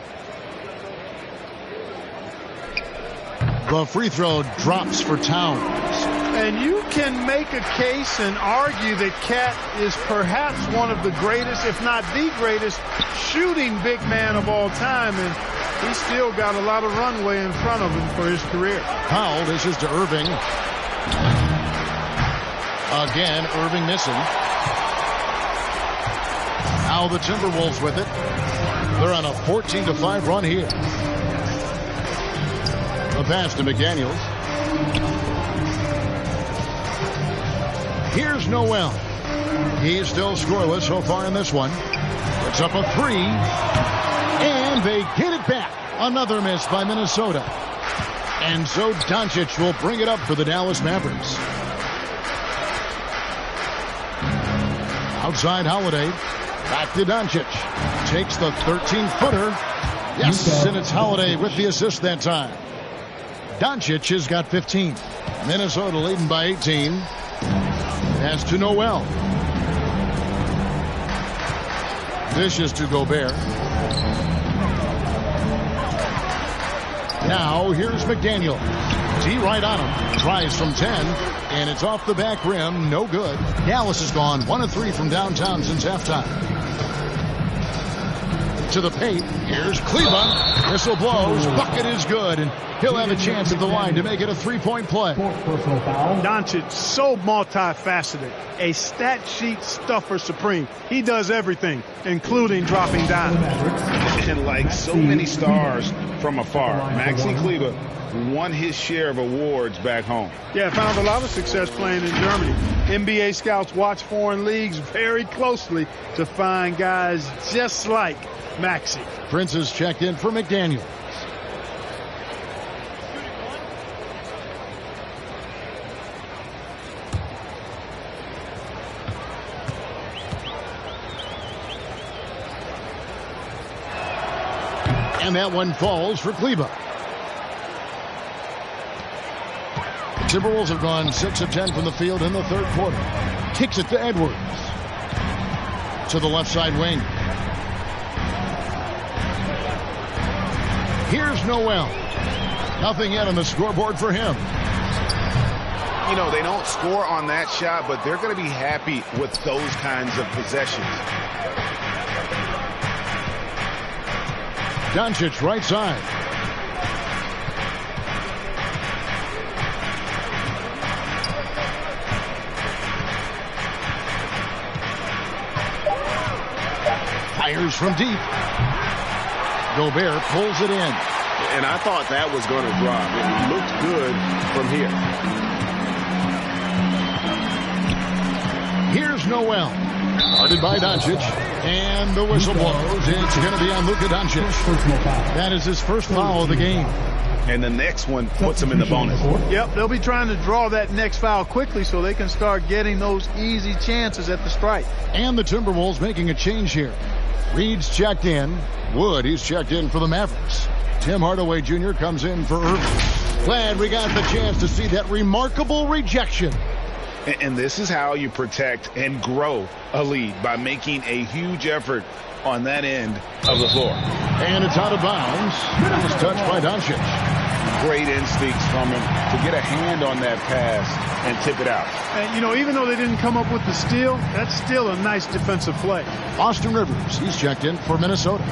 The free throw drops for Towns. And you can make a case and argue that Cat is perhaps one of the greatest, if not the greatest, shooting big man of all time. And he's still got a lot of runway in front of him for his career. Powell dishes to Irving. Again, Irving missing. Now the Timberwolves with it. They're on a 14-5 run here. A pass to McDaniels. Here's Noel. He's still scoreless so far in this one. Puts up a 3. And they get it back. Another miss by Minnesota. And so Doncic will bring it up for the Dallas Mavericks. Outside Holiday. Back to Doncic. Takes the 13-footer. Yes, and it's Holiday with the assist that time. Doncic has got 15. Minnesota leading by 18. Pass to Noel. Dishes to Gobert. Now here's McDaniel. D right on him. Tries from 10. And it's off the back rim. No good. Dallas has gone 1 of 3 from downtown since halftime. To the paint. Here's Cleveland. Whistle blows. Bucket is good. And he'll have a chance at the line to make it a 3-point play. Doncic, so multifaceted. A stat sheet stuffer supreme. He does everything, including dropping down. And like so many stars from afar, Maxi Kleber won his share of awards back home. Yeah, found a lot of success playing in Germany. NBA scouts watch foreign leagues very closely to find guys just like Maxi. Prince is checked in for McDaniel. And that one falls for Kleber. Timberwolves have gone 6 of 10 from the field in the third quarter. Kicks it to Edwards. To the left side wing. Here's Noel. Nothing yet on the scoreboard for him. You know, they don't score on that shot, but they're going to be happy with those kinds of possessions. Doncic right side. Fires from deep. Gobert pulls it in. And I thought that was going to drop. It looked good from here. Here's Noel. Guarded by Doncic. And the whistle blows. It's going to be on Luka Doncic. That is his first foul of the game. And the next one puts him in the bonus. Yep, they'll be trying to draw that next foul quickly so they can start getting those easy chances at the strike. And the Timberwolves making a change here. Reed's checked in. Wood, he's checked in for the Mavericks. Tim Hardaway Jr. comes in for Irving. Glad we got the chance to see that remarkable rejection. And this is how you protect and grow a lead, by making a huge effort on that end of the floor. And it's out of bounds. It was touched by Doncic. Great instincts from him to get a hand on that pass and tip it out. And, you know, even though they didn't come up with the steal, that's still a nice defensive play. Austin Rivers, he's checked in for Minnesota.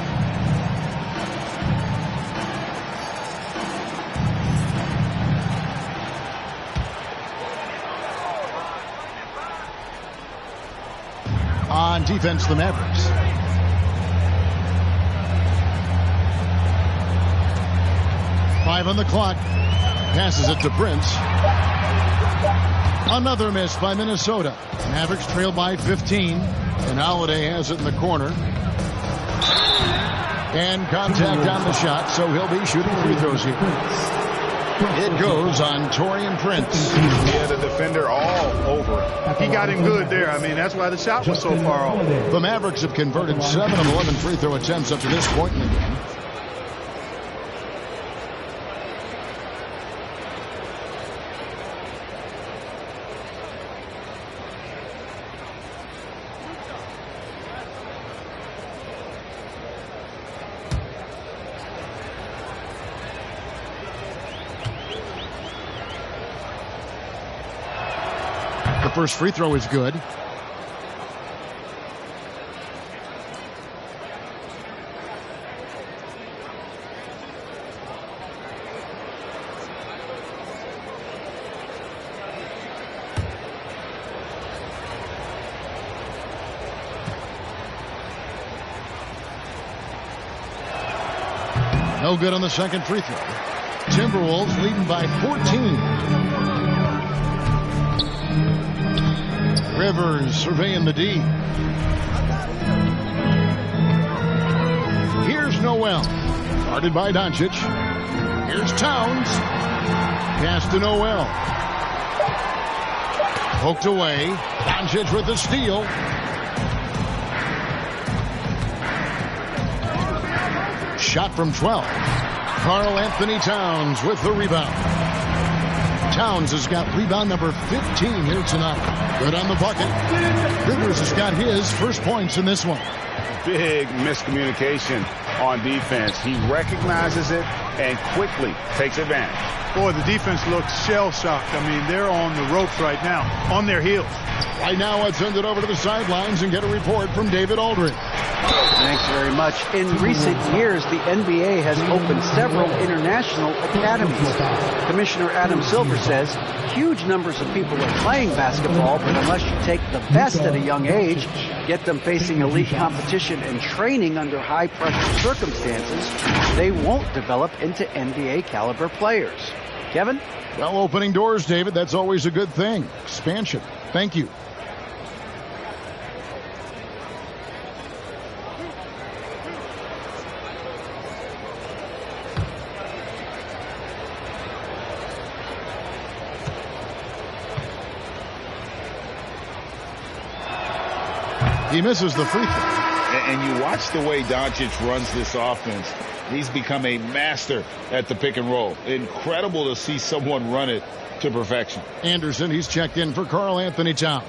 On defense, the Mavericks. 5 on the clock. Passes it to Prince. Another miss by Minnesota. Mavericks trail by 15. And Holiday has it in the corner. And contact on the shot, so he'll be shooting free throws here. It goes on Taurean Prince. Yeah, the defender all over it. He got him good there. I mean, that's why the shot was so far off. The Mavericks have converted 7 of 11 free throw attempts up to this point in the game. First free throw is good. No good on the second free throw. Timberwolves leading by 14. Rivers surveying the D. Here's Noel. Guarded by Doncic. Here's Towns. Pass to Noel. Poked away. Doncic with the steal. Shot from 12. Karl Anthony Towns with the rebound. Towns has got rebound number 15 here tonight. Good on the bucket. Rivers has got his first points in this one. Big miscommunication on defense. He recognizes it and quickly takes advantage. Boy, the defense looks shell-shocked. I mean, they're on the ropes right now, on their heels. Right now, I'd send it over to the sidelines and get a report from David Aldridge. Thanks very much. In recent years, the NBA has opened several international academies. Commissioner Adam Silver says huge numbers of people are playing basketball, but unless you take the best at a young age, get them facing elite competition and training under high-pressure circumstances, they won't develop into NBA-caliber players. Kevin? Well, opening doors, David, that's always a good thing. Expansion. Thank you. He misses the free throw. And you watch the way Doncic runs this offense. He's become a master at the pick and roll. Incredible to see someone run it to perfection. Anderson, he's checked in for Karl Anthony Towns.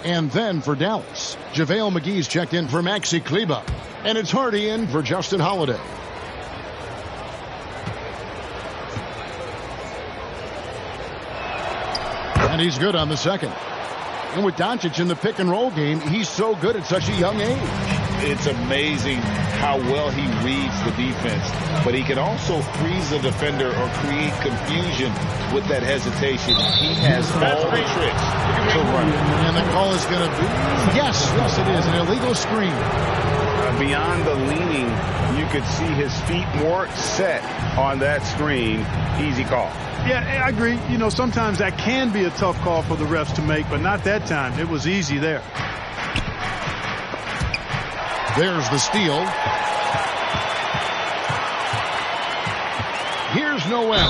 And then for Dallas, JaVale McGee's checked in for Maxi Kleber. And it's Hardy in for Justin Holiday. And he's good on the second. And with Doncic in the pick and roll game, he's so good at such a young age. It's amazing how well he reads the defense, but he can also freeze the defender or create confusion with that hesitation. He has all the tricks to run it. And the call is going to be, yes, it is, an illegal screen. Beyond the leaning, you could see his feet more set on that screen. Easy call. Yeah, I agree. You know, sometimes that can be a tough call for the refs to make, but not that time. It was easy there. There's the steal. Here's Noel.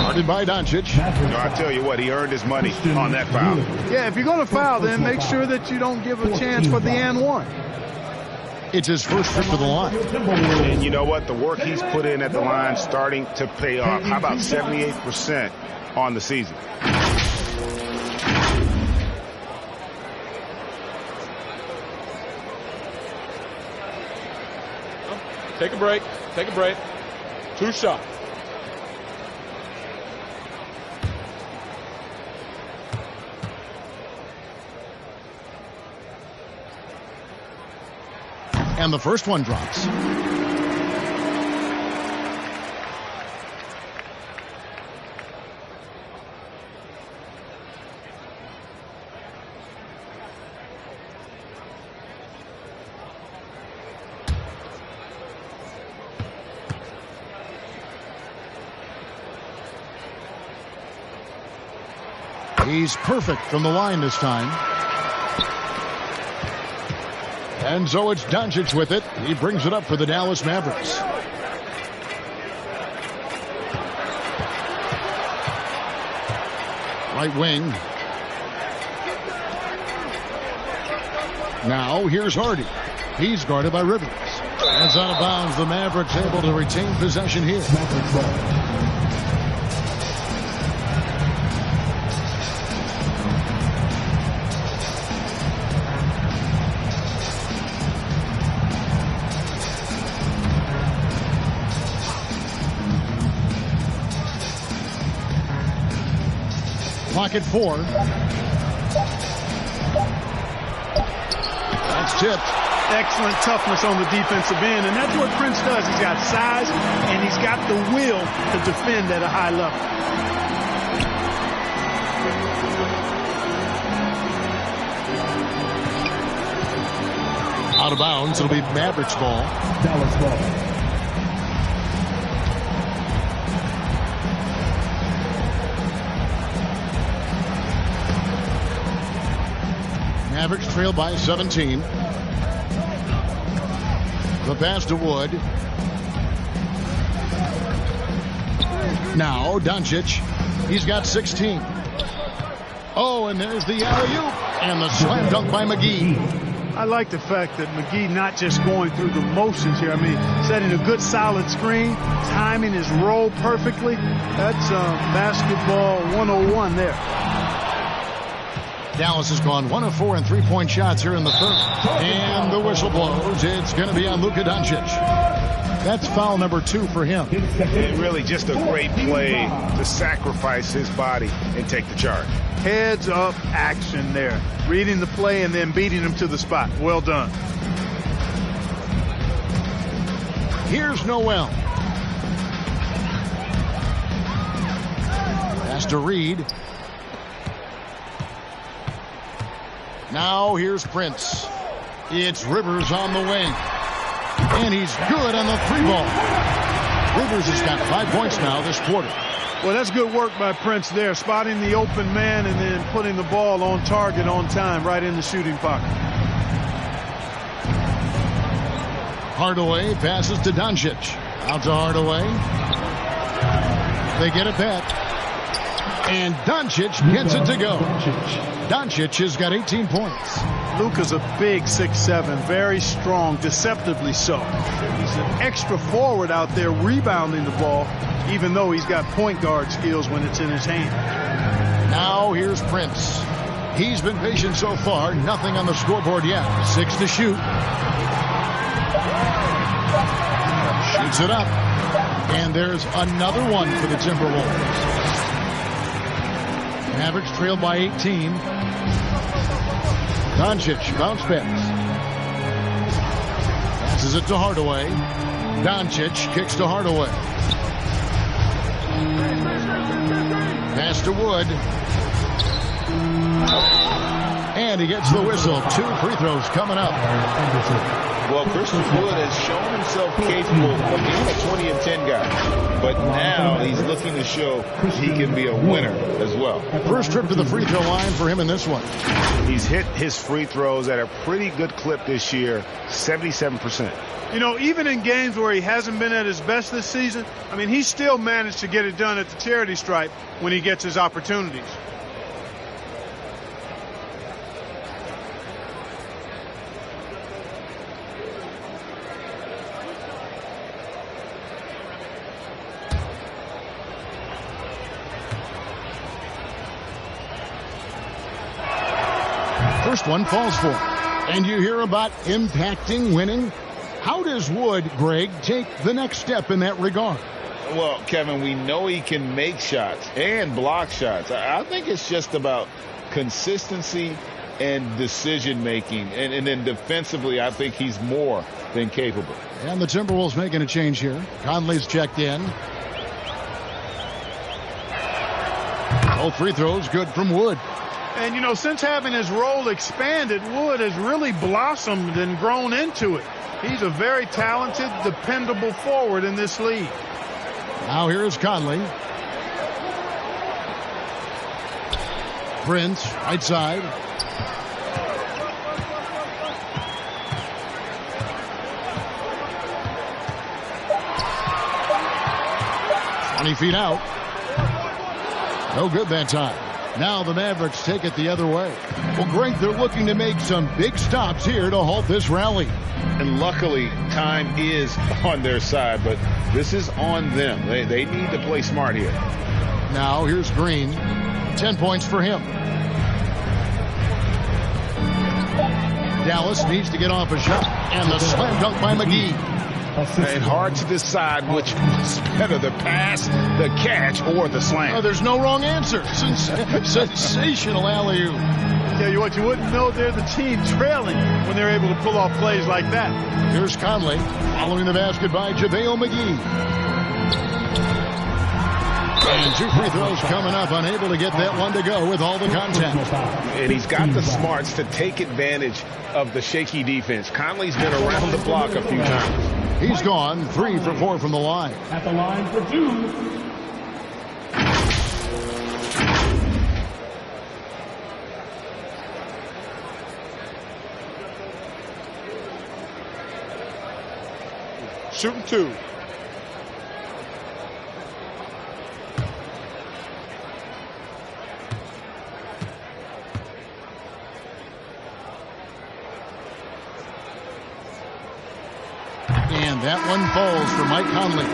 Guarded by Doncic. I tell you what, he earned his money on that foul. Yeah, if you're going to foul, then make sure that you don't give a chance for the and one. It's his first trip to the line. And you know what? The work he's put in at the line starting to pay off. How about 78% on the season? Take a break. Take a break. 2 shots. And the first one drops. He's perfect from the line this time. And so it's Doncic with it. He brings it up for the Dallas Mavericks. Right wing. Now here's Hardy. He's guarded by Rivers. That's out of bounds. The Mavericks able to retain possession here. Clock at 4. That's tipped. Excellent toughness on the defensive end, and that's what Prince does. He's got size, and he's got the will to defend at a high level. Out of bounds. It'll be Mavericks ball. Dallas ball. Mavericks trail by 17. The pass to Wood. Now Doncic. He's got 16. Oh, and there's the alley-oop. And the slam dunk by McGee. I like the fact that McGee not just going through the motions here. I mean, setting a good solid screen, timing his roll perfectly. That's basketball 101 there. Dallas has gone 1 of 4 in three-point shots here in the first. And the whistle blows. It's going to be on Luka Doncic. That's foul number 2 for him. And really just a great play to sacrifice his body and take the charge. Heads up action there. Reading the play and then beating him to the spot. Well done. Here's Noel. Pass to Reed. Now here's Prince. It's Rivers on the wing. And he's good on the 3-ball. Rivers has got 5 points now this quarter. Well, that's good work by Prince there, spotting the open man and then putting the ball on target on time right in the shooting pocket. Hardaway passes to Doncic. Out to Hardaway. They get it back. And Doncic gets it to go. Doncic has got 18 points. Luka's a big 6'7", very strong, deceptively so. He's an extra forward out there rebounding the ball, even though he's got point guard skills when it's in his hand. Now here's Prince. He's been patient so far. Nothing on the scoreboard yet. 6 to shoot. Shoots it up. And there's another one for the Timberwolves. Mavericks trail by 18. Doncic bounce pass. Passes it to Hardaway. Doncic kicks to Hardaway. Pass to Wood. And he gets the whistle. 2 free throws coming up. Well, Christian Wood has shown himself capable of being a 20 and 10 guy. But now he's looking to show he can be a winner as well. First trip to the free throw line for him in this one. He's hit his free throws at a pretty good clip this year, 77%. You know, even in games where he hasn't been at his best this season, I mean, he's still managed to get it done at the charity stripe when he gets his opportunities. First one falls for him. And you hear about impacting, winning. How does Wood, Greg, take the next step in that regard? Well, Kevin, we know he can make shots and block shots. I think it's just about consistency and decision-making. And then defensively, I think he's more than capable. And the Timberwolves making a change here. Conley's checked in. Both free throws good from Wood. And, you know, since having his role expanded, Wood has really blossomed and grown into it. He's a very talented, dependable forward in this league. Now here's Conley. Prince, right side. Feet out. No good that time. Now the Mavericks take it the other way. Well, Greg, they're looking to make some big stops here to halt this rally. And luckily, time is on their side, but this is on them. They need to play smart here. Now here's Green. 10 points for him. Dallas needs to get off a shot. And the slam dunk by McGee. And hard to decide which was better, the pass, the catch, or the slam. Oh, there's no wrong answer. Sensational alley-oop. Yeah, what you wouldn't know, they're the team trailing when they're able to pull off plays like that. Here's Conley following the basket by JaVale McGee. And 2 free throws coming up, unable to get that one to go with all the contact. And he's got the smarts to take advantage of the shaky defense. Conley's been around the block a few times. He's gone 3 for 4 from the line. At the line for 2. Shooting 2. And that one falls for Mike Conley.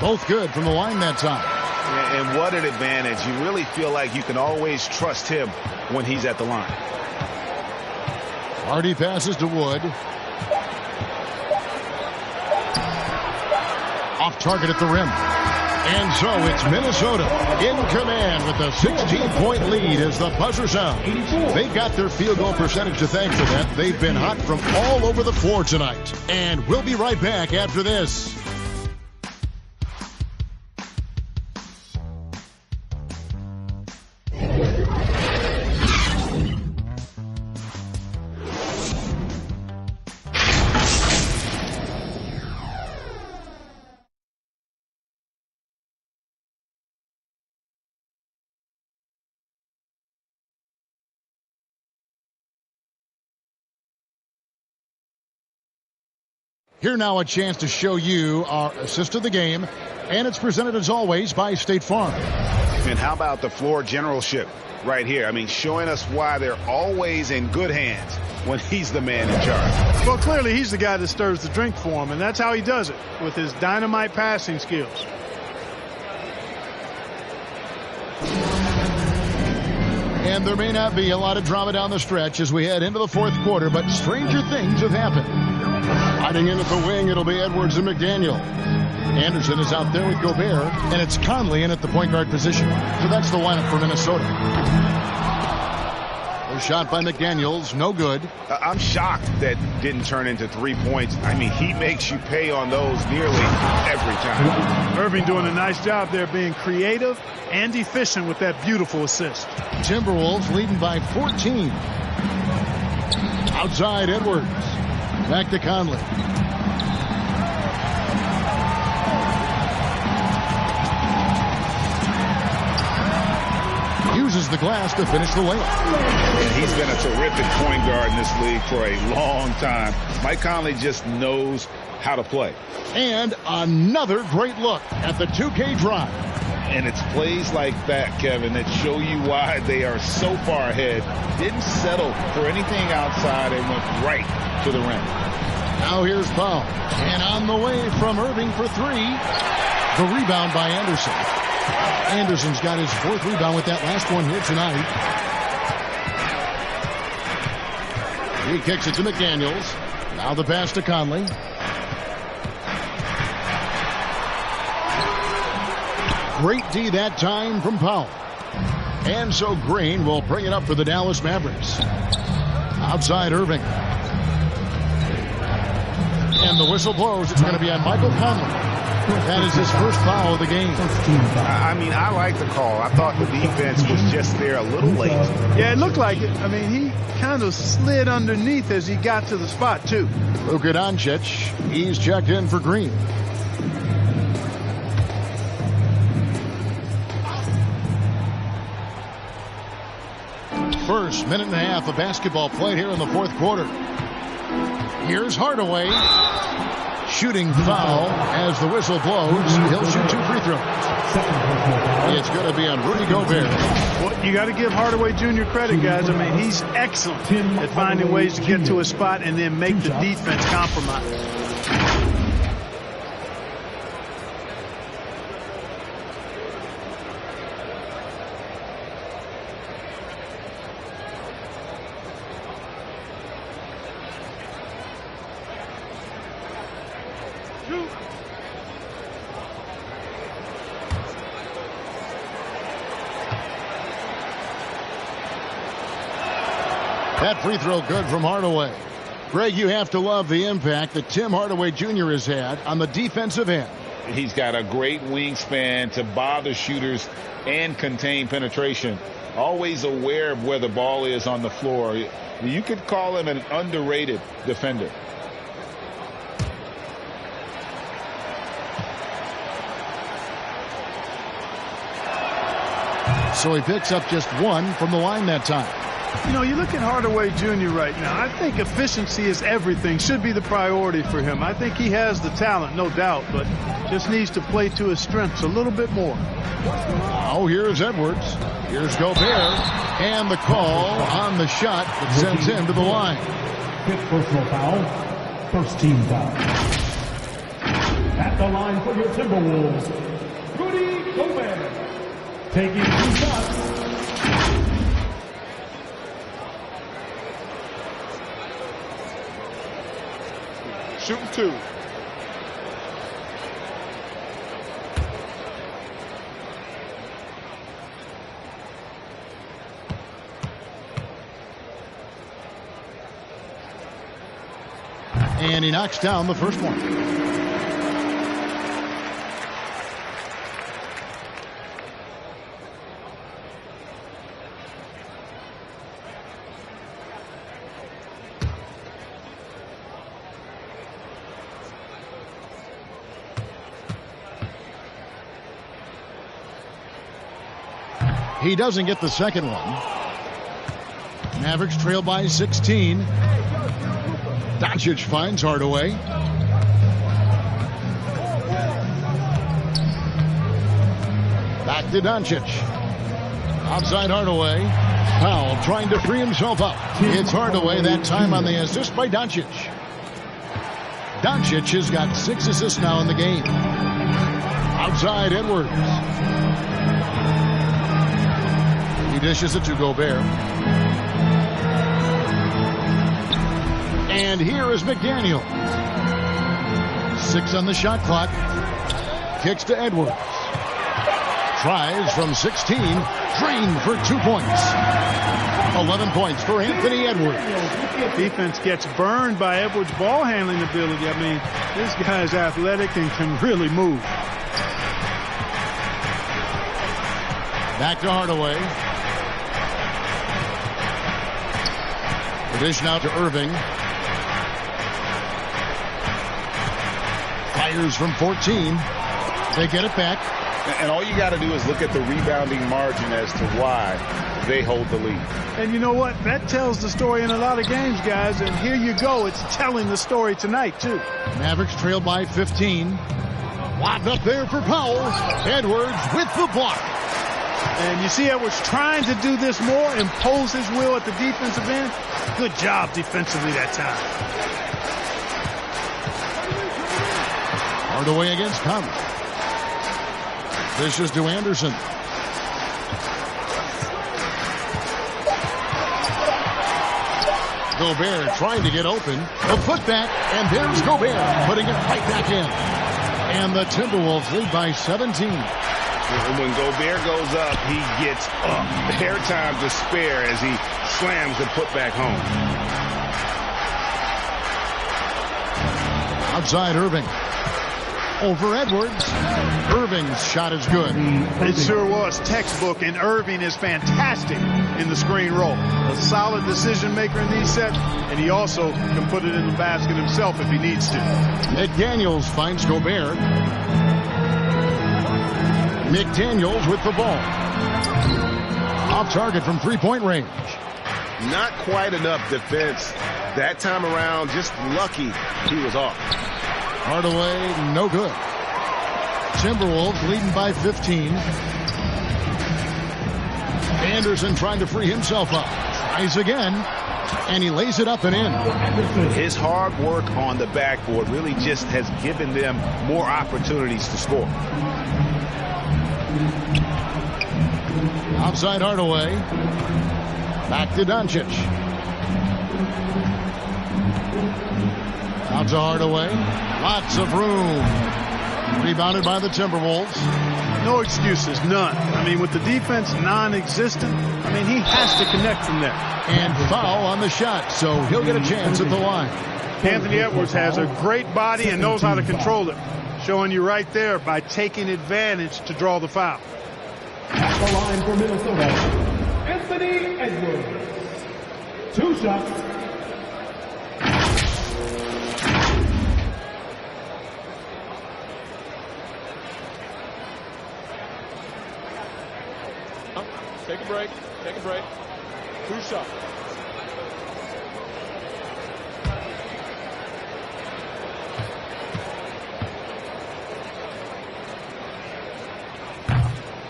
Both good from the line that time. And what an advantage. You really feel like you can always trust him when he's at the line. Hardy passes to Wood. Off target at the rim. And so it's Minnesota in command with a 16-point lead as the buzzer sounds. They got their field goal percentage to thank for that. They've been hot from all over the floor tonight. And we'll be right back after this. Here now a chance to show you our assist of the game, and it's presented as always by State Farm. And how about the floor generalship right here? I mean, showing us why they're always in good hands when he's the man in charge. Well, clearly he's the guy that stirs the drink for him, and that's how he does it, with his dynamite passing skills. And there may not be a lot of drama down the stretch as we head into the fourth quarter, but stranger things have happened. Hiding in at the wing, it'll be Edwards and McDaniel. Anderson is out there with Gobert, and it's Conley in at the point guard position. So that's the lineup for Minnesota. The shot by McDaniels, no good. I'm shocked that didn't turn into 3 points. I mean, he makes you pay on those nearly every time. Irving doing a nice job there, being creative and efficient with that beautiful assist. Timberwolves leading by 14. Outside Edwards. Back to Conley. Uses the glass to finish the layup. And he's been a terrific point guard in this league for a long time. Mike Conley just knows how to play. And another great look at the 2K drive. And it's plays like that, Kevin, that show you why they are so far ahead. Didn't settle for anything outside and went right to the rim. Now here's Powell. And on the way from Irving for 3. The rebound by Anderson. Anderson's got his 4th rebound with that last one here tonight. He kicks it to McDaniels. Now the pass to Conley. Great D that time from Powell. And so Green will bring it up for the Dallas Mavericks. Outside Irving. And the whistle blows. It's going to be on Michael Conley. That is his first foul of the game. I mean, I like the call. I thought the defense was just there a little late. Yeah, it looked like it. I mean, he kind of slid underneath as he got to the spot, too. Luka Doncic, he's checked in for Green. First minute and a half of basketball played here in the fourth quarter. Here's Hardaway. Shooting foul as the whistle blows. He'll shoot 2 free throws. It's going to be on Rudy Gobert. Well, you got to give Hardaway Jr. credit, guys. I mean, he's excellent at finding ways to get to a spot and then make the defense compromise. That free throw good from Hardaway. Greg, you have to love the impact that Tim Hardaway Jr. has had on the defensive end. He's got a great wingspan to bother shooters and contain penetration. Always aware of where the ball is on the floor. You could call him an underrated defender. So he picks up just 1 from the line that time. You know, you look at Hardaway Jr. right now. I think efficiency is everything, should be the priority for him. I think he has the talent, no doubt, but just needs to play to his strengths a little bit more. Oh, here's Edwards. Here's Gobert. And the call on the shot that sends him to the line. 5th personal foul. First team foul. At the line for your Timberwolves, Rudy Gobert. Taking 2 shots. Shooting 2. And he knocks down the first one. He doesn't get the second one. Mavericks trail by 16. Doncic finds Hardaway. Back to Doncic. Outside Hardaway. Powell trying to free himself up. It's Hardaway, that time on the assist by Doncic. Doncic has got 6 assists now in the game. Outside Edwards. He dishes it to Gobert. And here is McDaniel. 6 on the shot clock. Kicks to Edwards. Tries from 16. Drained for 2 points. 11 points for Anthony Edwards. Defense gets burned by Edwards' ball handling ability. I mean, this guy's athletic and can really move. Back to Hardaway. The dish now to Irving. Fires from 14. They get it back. And all you got to do is look at the rebounding margin as to why they hold the lead. And you know what? That tells the story in a lot of games, guys. And here you go. It's telling the story tonight, too. Mavericks trail by 15. Lobbed up there for Powell. Edwards with the block. And you see Edwards trying to do this more, impose his will at the defensive end. Good job defensively that time. Hardaway against Conley. This is to Anderson. Gobert trying to get open. A putback, and there's Gobert putting it right back in. And the Timberwolves lead by 17. When Gobert goes up, he gets up. Hair time to spare as he slams the putback home. Outside Irving. Over Edwards. Irving's shot is good. It sure was textbook, and Irving is fantastic in the screen roll. A solid decision maker in these sets, and he also can put it in the basket himself if he needs to. McDaniels finds Gobert. McDaniels with the ball. Off target from three-point range. Not quite enough defense that time around. Just lucky he was off. Hardaway, no good. Timberwolves leading by 15. Anderson trying to free himself up. Tries again, and he lays it up and in. His hard work on the backboard really just has given them more opportunities to score. Outside Hardaway. Back to Doncic. Out to Hardaway. Lots of room. Rebounded by the Timberwolves. No excuses, none. I mean, with the defense non-existent, I mean, he has to connect from there. And foul on the shot, so he'll get a chance at the line. Anthony Edwards has a great body and knows how to control it. Showing you right there by taking advantage to draw the foul. At the line for Minnesota, Anthony Edwards. 2 shots. Take a break. Take a break. 2 shots.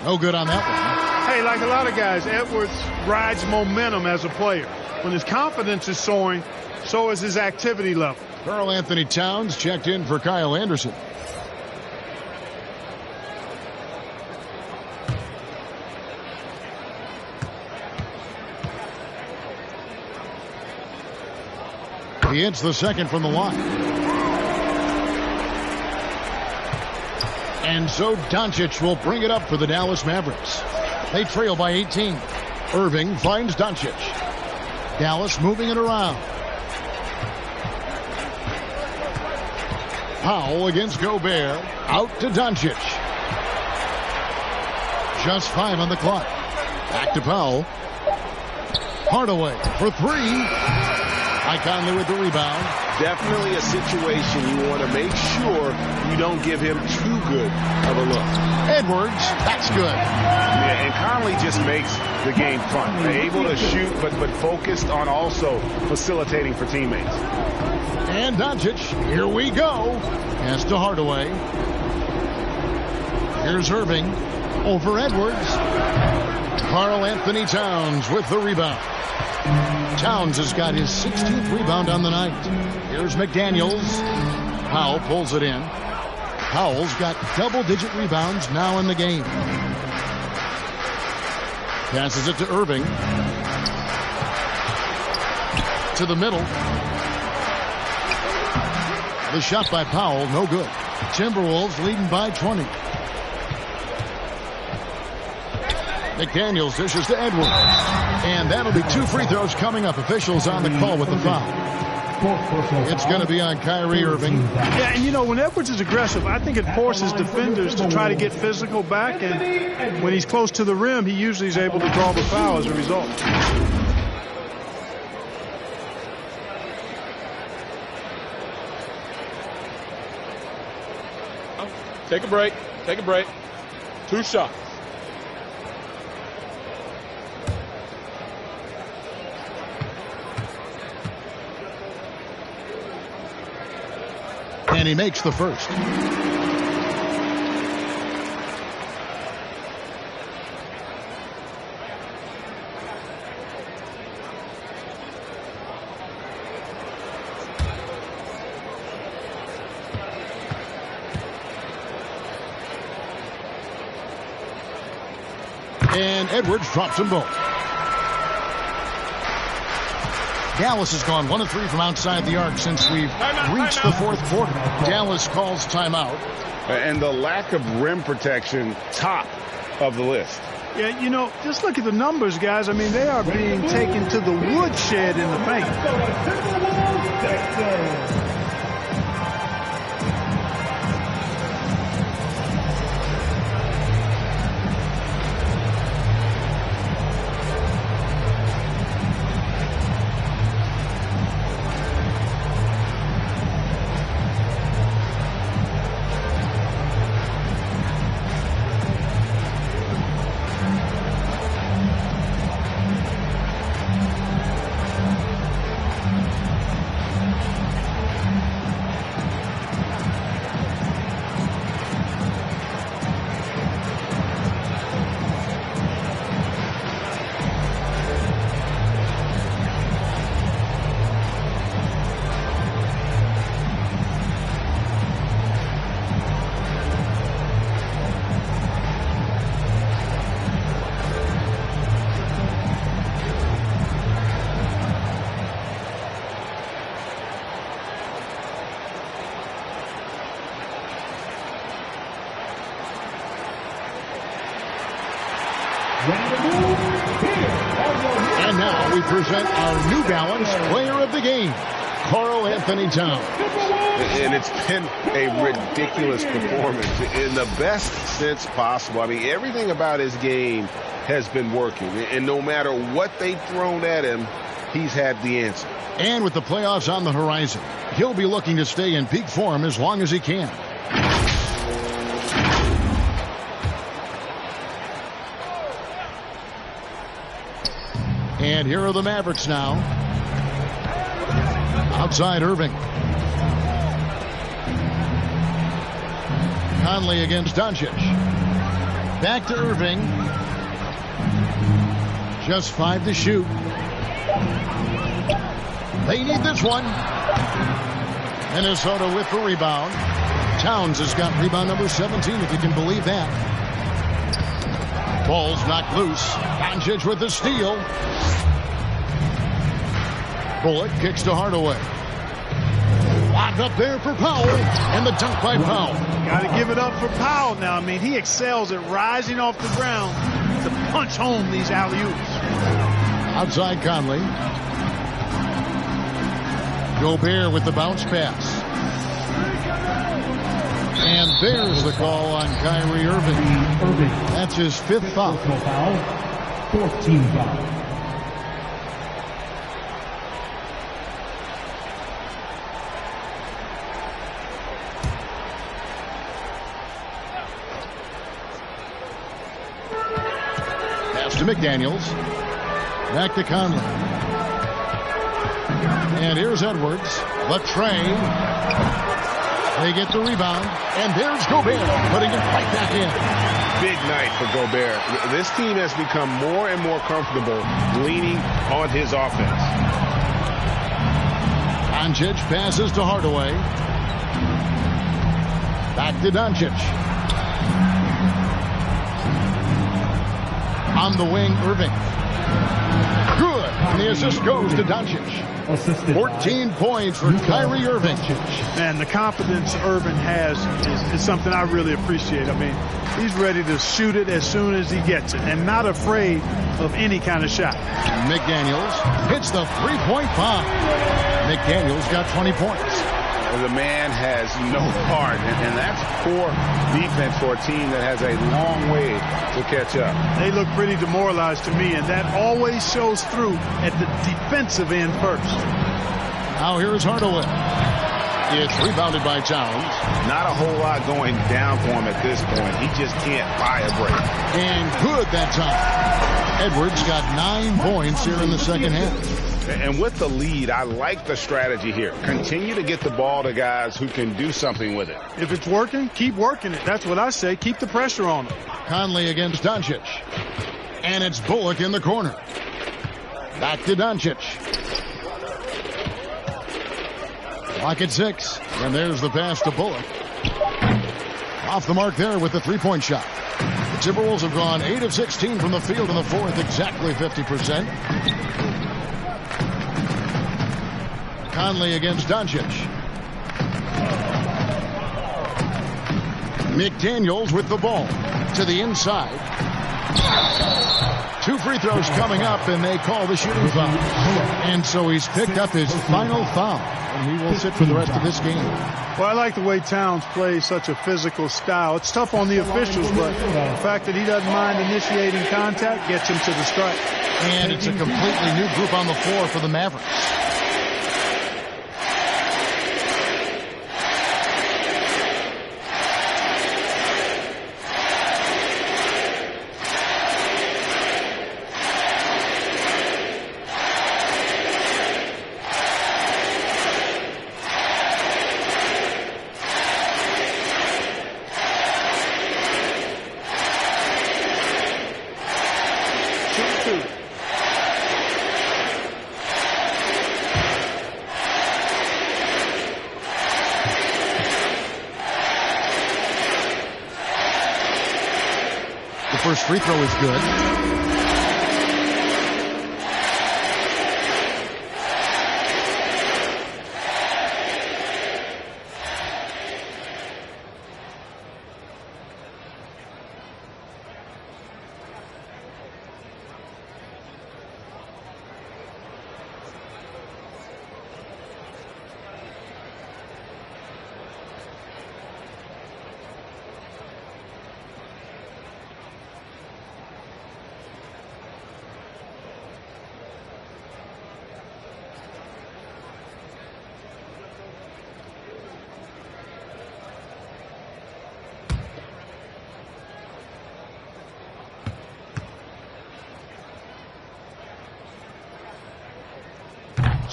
No good on that one. Hey, like a lot of guys, Edwards rides momentum as a player. When his confidence is soaring, so is his activity level. Karl Anthony Towns checked in for Kyle Anderson. He hits the second from the line. And so Doncic will bring it up for the Dallas Mavericks. They trail by 18. Irving finds Doncic. Dallas moving it around. Powell against Gobert. Out to Doncic. Just 5 on the clock. Back to Powell. Hardaway for 3. Conley with the rebound. Definitely a situation you want to make sure you don't give him too good of a look. Edwards, that's good. Yeah, and Conley just makes the game fun. They're able to shoot, but focused on also facilitating for teammates. And Doncic, here we go. Pass to Hardaway. Here's Irving over Edwards. Karl Anthony Towns with the rebound. Towns has got his 16th rebound on the night. Here's McDaniels. Powell pulls it in. Powell's got double-digit rebounds now in the game. Passes it to Irving. To the middle. The shot by Powell, no good. Timberwolves leading by 20. McDaniels dishes to Edwards. And that'll be 2 free throws coming up. Officials on the call with the foul. It's going to be on Kyrie Irving. Yeah, and you know, when Edwards is aggressive, I think it forces defenders to try to get physical back. And when he's close to the rim, he usually is able to draw the foul as a result. Take a break. Take a break. 2 shots. And he makes the first. And Edwards drops them both. Dallas has gone 1 of 3 from outside the arc since we've reached the 4th quarter. Dallas calls timeout. And the lack of rim protection, top of the list. Yeah, you know, just look at the numbers, guys. I mean, they are being taken to the woodshed in the paint. And now we present our New Balance Player of the Game, Karl Anthony Towns. And it's been a ridiculous performance in the best sense possible. I mean, everything about his game has been working. And no matter what they've thrown at him, he's had the answer. And with the playoffs on the horizon, he'll be looking to stay in peak form as long as he can. And here are the Mavericks now. Outside Irving. Conley against Doncic. Back to Irving. Just 5 to shoot. They need this one. Minnesota with the rebound. Towns has got rebound number 17, if you can believe that. Ball's knocked loose. Doncic with the steal. Bullock kicks to Hardaway. Locked up there for Powell. And the dunk by Powell. Got to give it up for Powell now. I mean, he excels at rising off the ground to punch home these alley-oops. Outside Conley. Gobert with the bounce pass. And there's the call on Kyrie Irving. That's his 5th foul. 14 foul. Pass to McDaniels. Back to Conley. And here's Edwards. The train. They get the rebound. And there's Gobert putting it right back in. Big night for Gobert. This team has become more and more comfortable leaning on his offense. Doncic passes to Hardaway. Back to Doncic. On the wing, Irving. Good. And the assist goes to Doncic. 14 points for Kyrie Irving. Man, the confidence Irving has is something I really appreciate. I mean, he's ready to shoot it as soon as he gets it and not afraid of any kind of shot. McDaniels hits the three-point bomb. McDaniels got 20 points. The man has no heart, and that's poor defense for a team that has a long way to catch up. They look pretty demoralized to me, and that always shows through at the defensive end first. Now here's Hardaway. It's rebounded by Towns. Not a whole lot going down for him at this point. He just can't buy a break. And good that time. Edwards got 9 points here in the second half. And with the lead, I like the strategy here. Continue to get the ball to guys who can do something with it. If it's working, keep working it. That's what I say. Keep the pressure on them. Conley against Doncic. And it's Bullock in the corner. Back to Doncic. Clock at 6. And there's the pass to Bullock. Off the mark there with the three-point shot. The Timberwolves have gone 8 of 16 from the field in the fourth, exactly 50%. Conley against Doncic. McDaniels with the ball to the inside. 2 free throws coming up, and they call the shooting foul. And so he's picked up his final foul, and he will sit for the rest of this game. Well, I like the way Towns plays such a physical style. It's tough on the officials, but the fact that he doesn't mind initiating contact gets him to the strike. And it's a completely new group on the floor for the Mavericks. First free throw is good.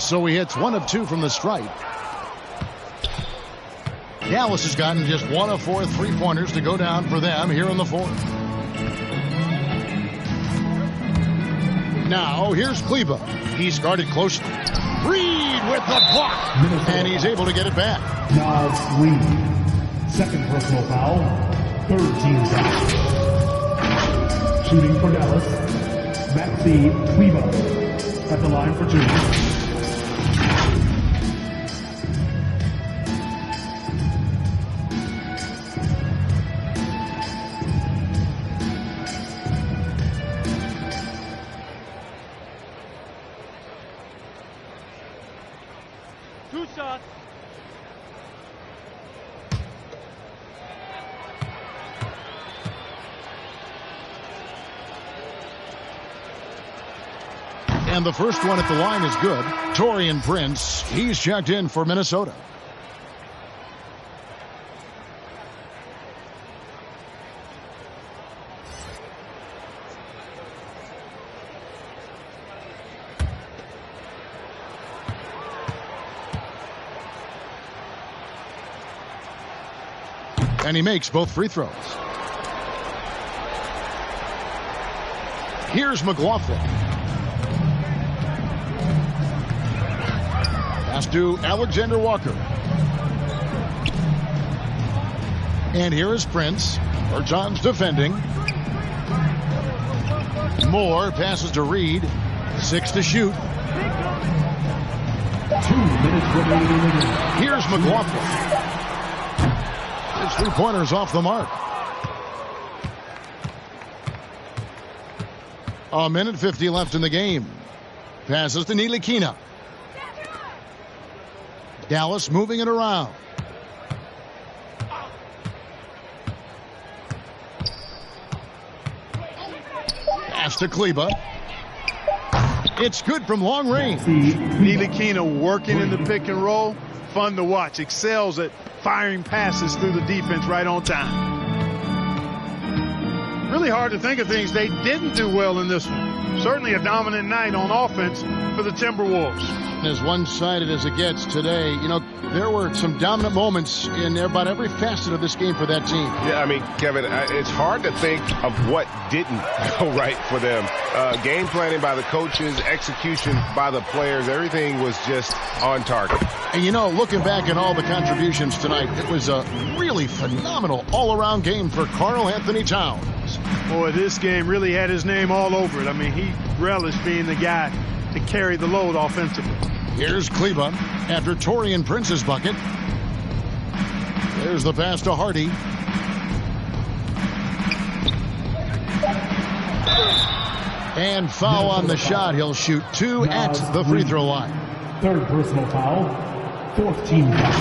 so he hits 1 of 2 from the stripe. Dallas has gotten just 1 of 4 3-pointers to go down for them here in the fourth. Now here's Kleba. He's guarded closely. Reed with the block, and he's able to get it back. Nas Reed, second personal foul, third team foul. Shooting for Dallas, Maxi Kleba at the line for 2. And the first one at the line is good. Taurean Prince, he's checked in for Minnesota. And he makes both free throws. Here's McLaughlin. Pass to Alexander Walker. And here is Prince. Bertans defending. Moore passes to Reed. 6 to shoot. 2 minutes remaining. Here's McLaughlin. His 3-pointers off the mark. 1:50 left in the game. Passes to Ntilikina. Dallas moving it around. Pass to Kleba. It's good from long range. Ntilikina working in the pick and roll. Fun to watch. Excels at firing passes through the defense right on time. Really hard to think of things they didn't do well in this one. Certainly a dominant night on offense for the Timberwolves. As one-sided as it gets today, you know, there were some dominant moments in about every facet of this game for that team. Yeah, I mean, Kevin, it's hard to think of what didn't go right for them. Game planning by the coaches, execution by the players, everything was just on target. And, you know, looking back at all the contributions tonight, it was a really phenomenal all-around game for Karl Anthony Towns. Boy, this game really had his name all over it. I mean, he relished being the guy to carry the load offensively. Here's Kleba after Taurean Prince's bucket. There's the pass to Hardy. And foul on the shot. He'll shoot 2 at the free throw line. Third personal foul, fourth team foul.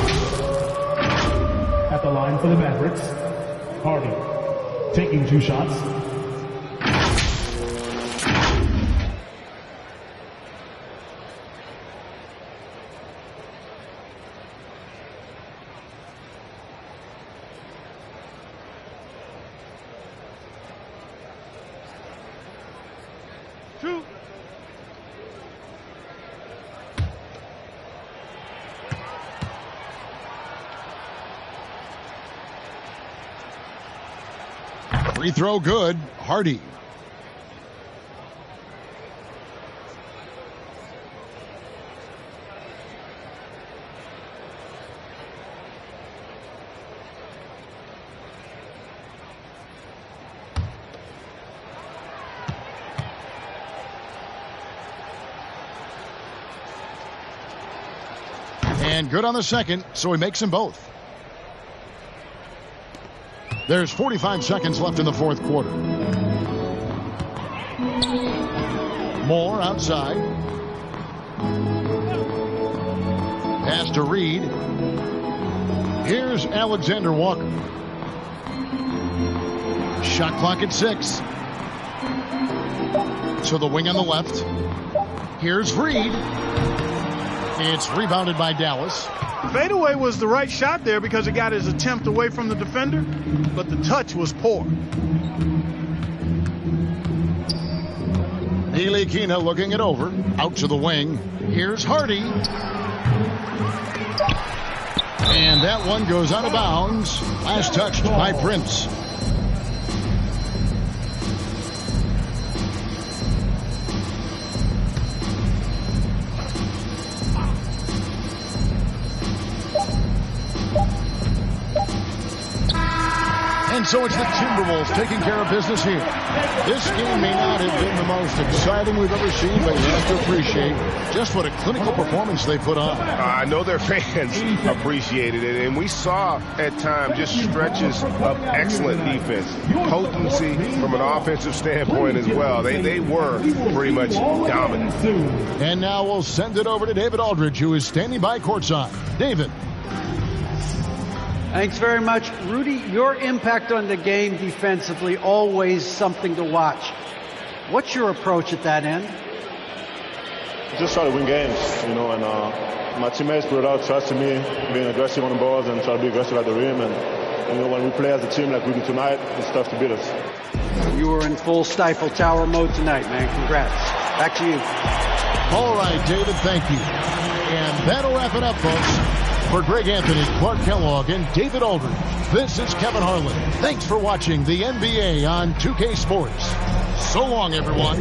At the line for the Mavericks, Hardy taking 2 shots. Free throw good. Hardy. And good on the second, so he makes them both. There's 45 seconds left in the fourth quarter. Moore outside. Pass to Reed. Here's Alexander Walker. Shot clock at 6. To the wing on the left. Here's Reed. It's rebounded by Dallas. Fadeaway was the right shot there because it got his attempt away from the defender, but the touch was poor. Neely Kina looking it over. Out to the wing. Here's Hardy. And that one goes out of bounds. Last touched by Prince. And so it's the Timberwolves taking care of business here. This game may not have been the most exciting we've ever seen, but you have to appreciate just what a clinical performance they put on. I know their fans appreciated it, and we saw at times just stretches of excellent defense. Potency from an offensive standpoint as well. They were pretty much dominant. And now we'll send it over to David Aldridge, who is standing by courtside. David. Thanks very much. Rudy, your impact on the game defensively, always something to watch. What's your approach at that end? Just try to win games, and my teammates put it out, trusting me, being aggressive on the balls and try to be aggressive at the rim. And, when we play as a team like we do tonight, it's tough to beat us. You were in full Stifle Tower mode tonight, man. Congrats. Back to you. All right, David, thank you. And that'll wrap it up, folks. For Greg Anthony, Clark Kellogg, and David Aldridge, this is Kevin Harlan. Thanks for watching the NBA on 2K Sports. So long, everyone.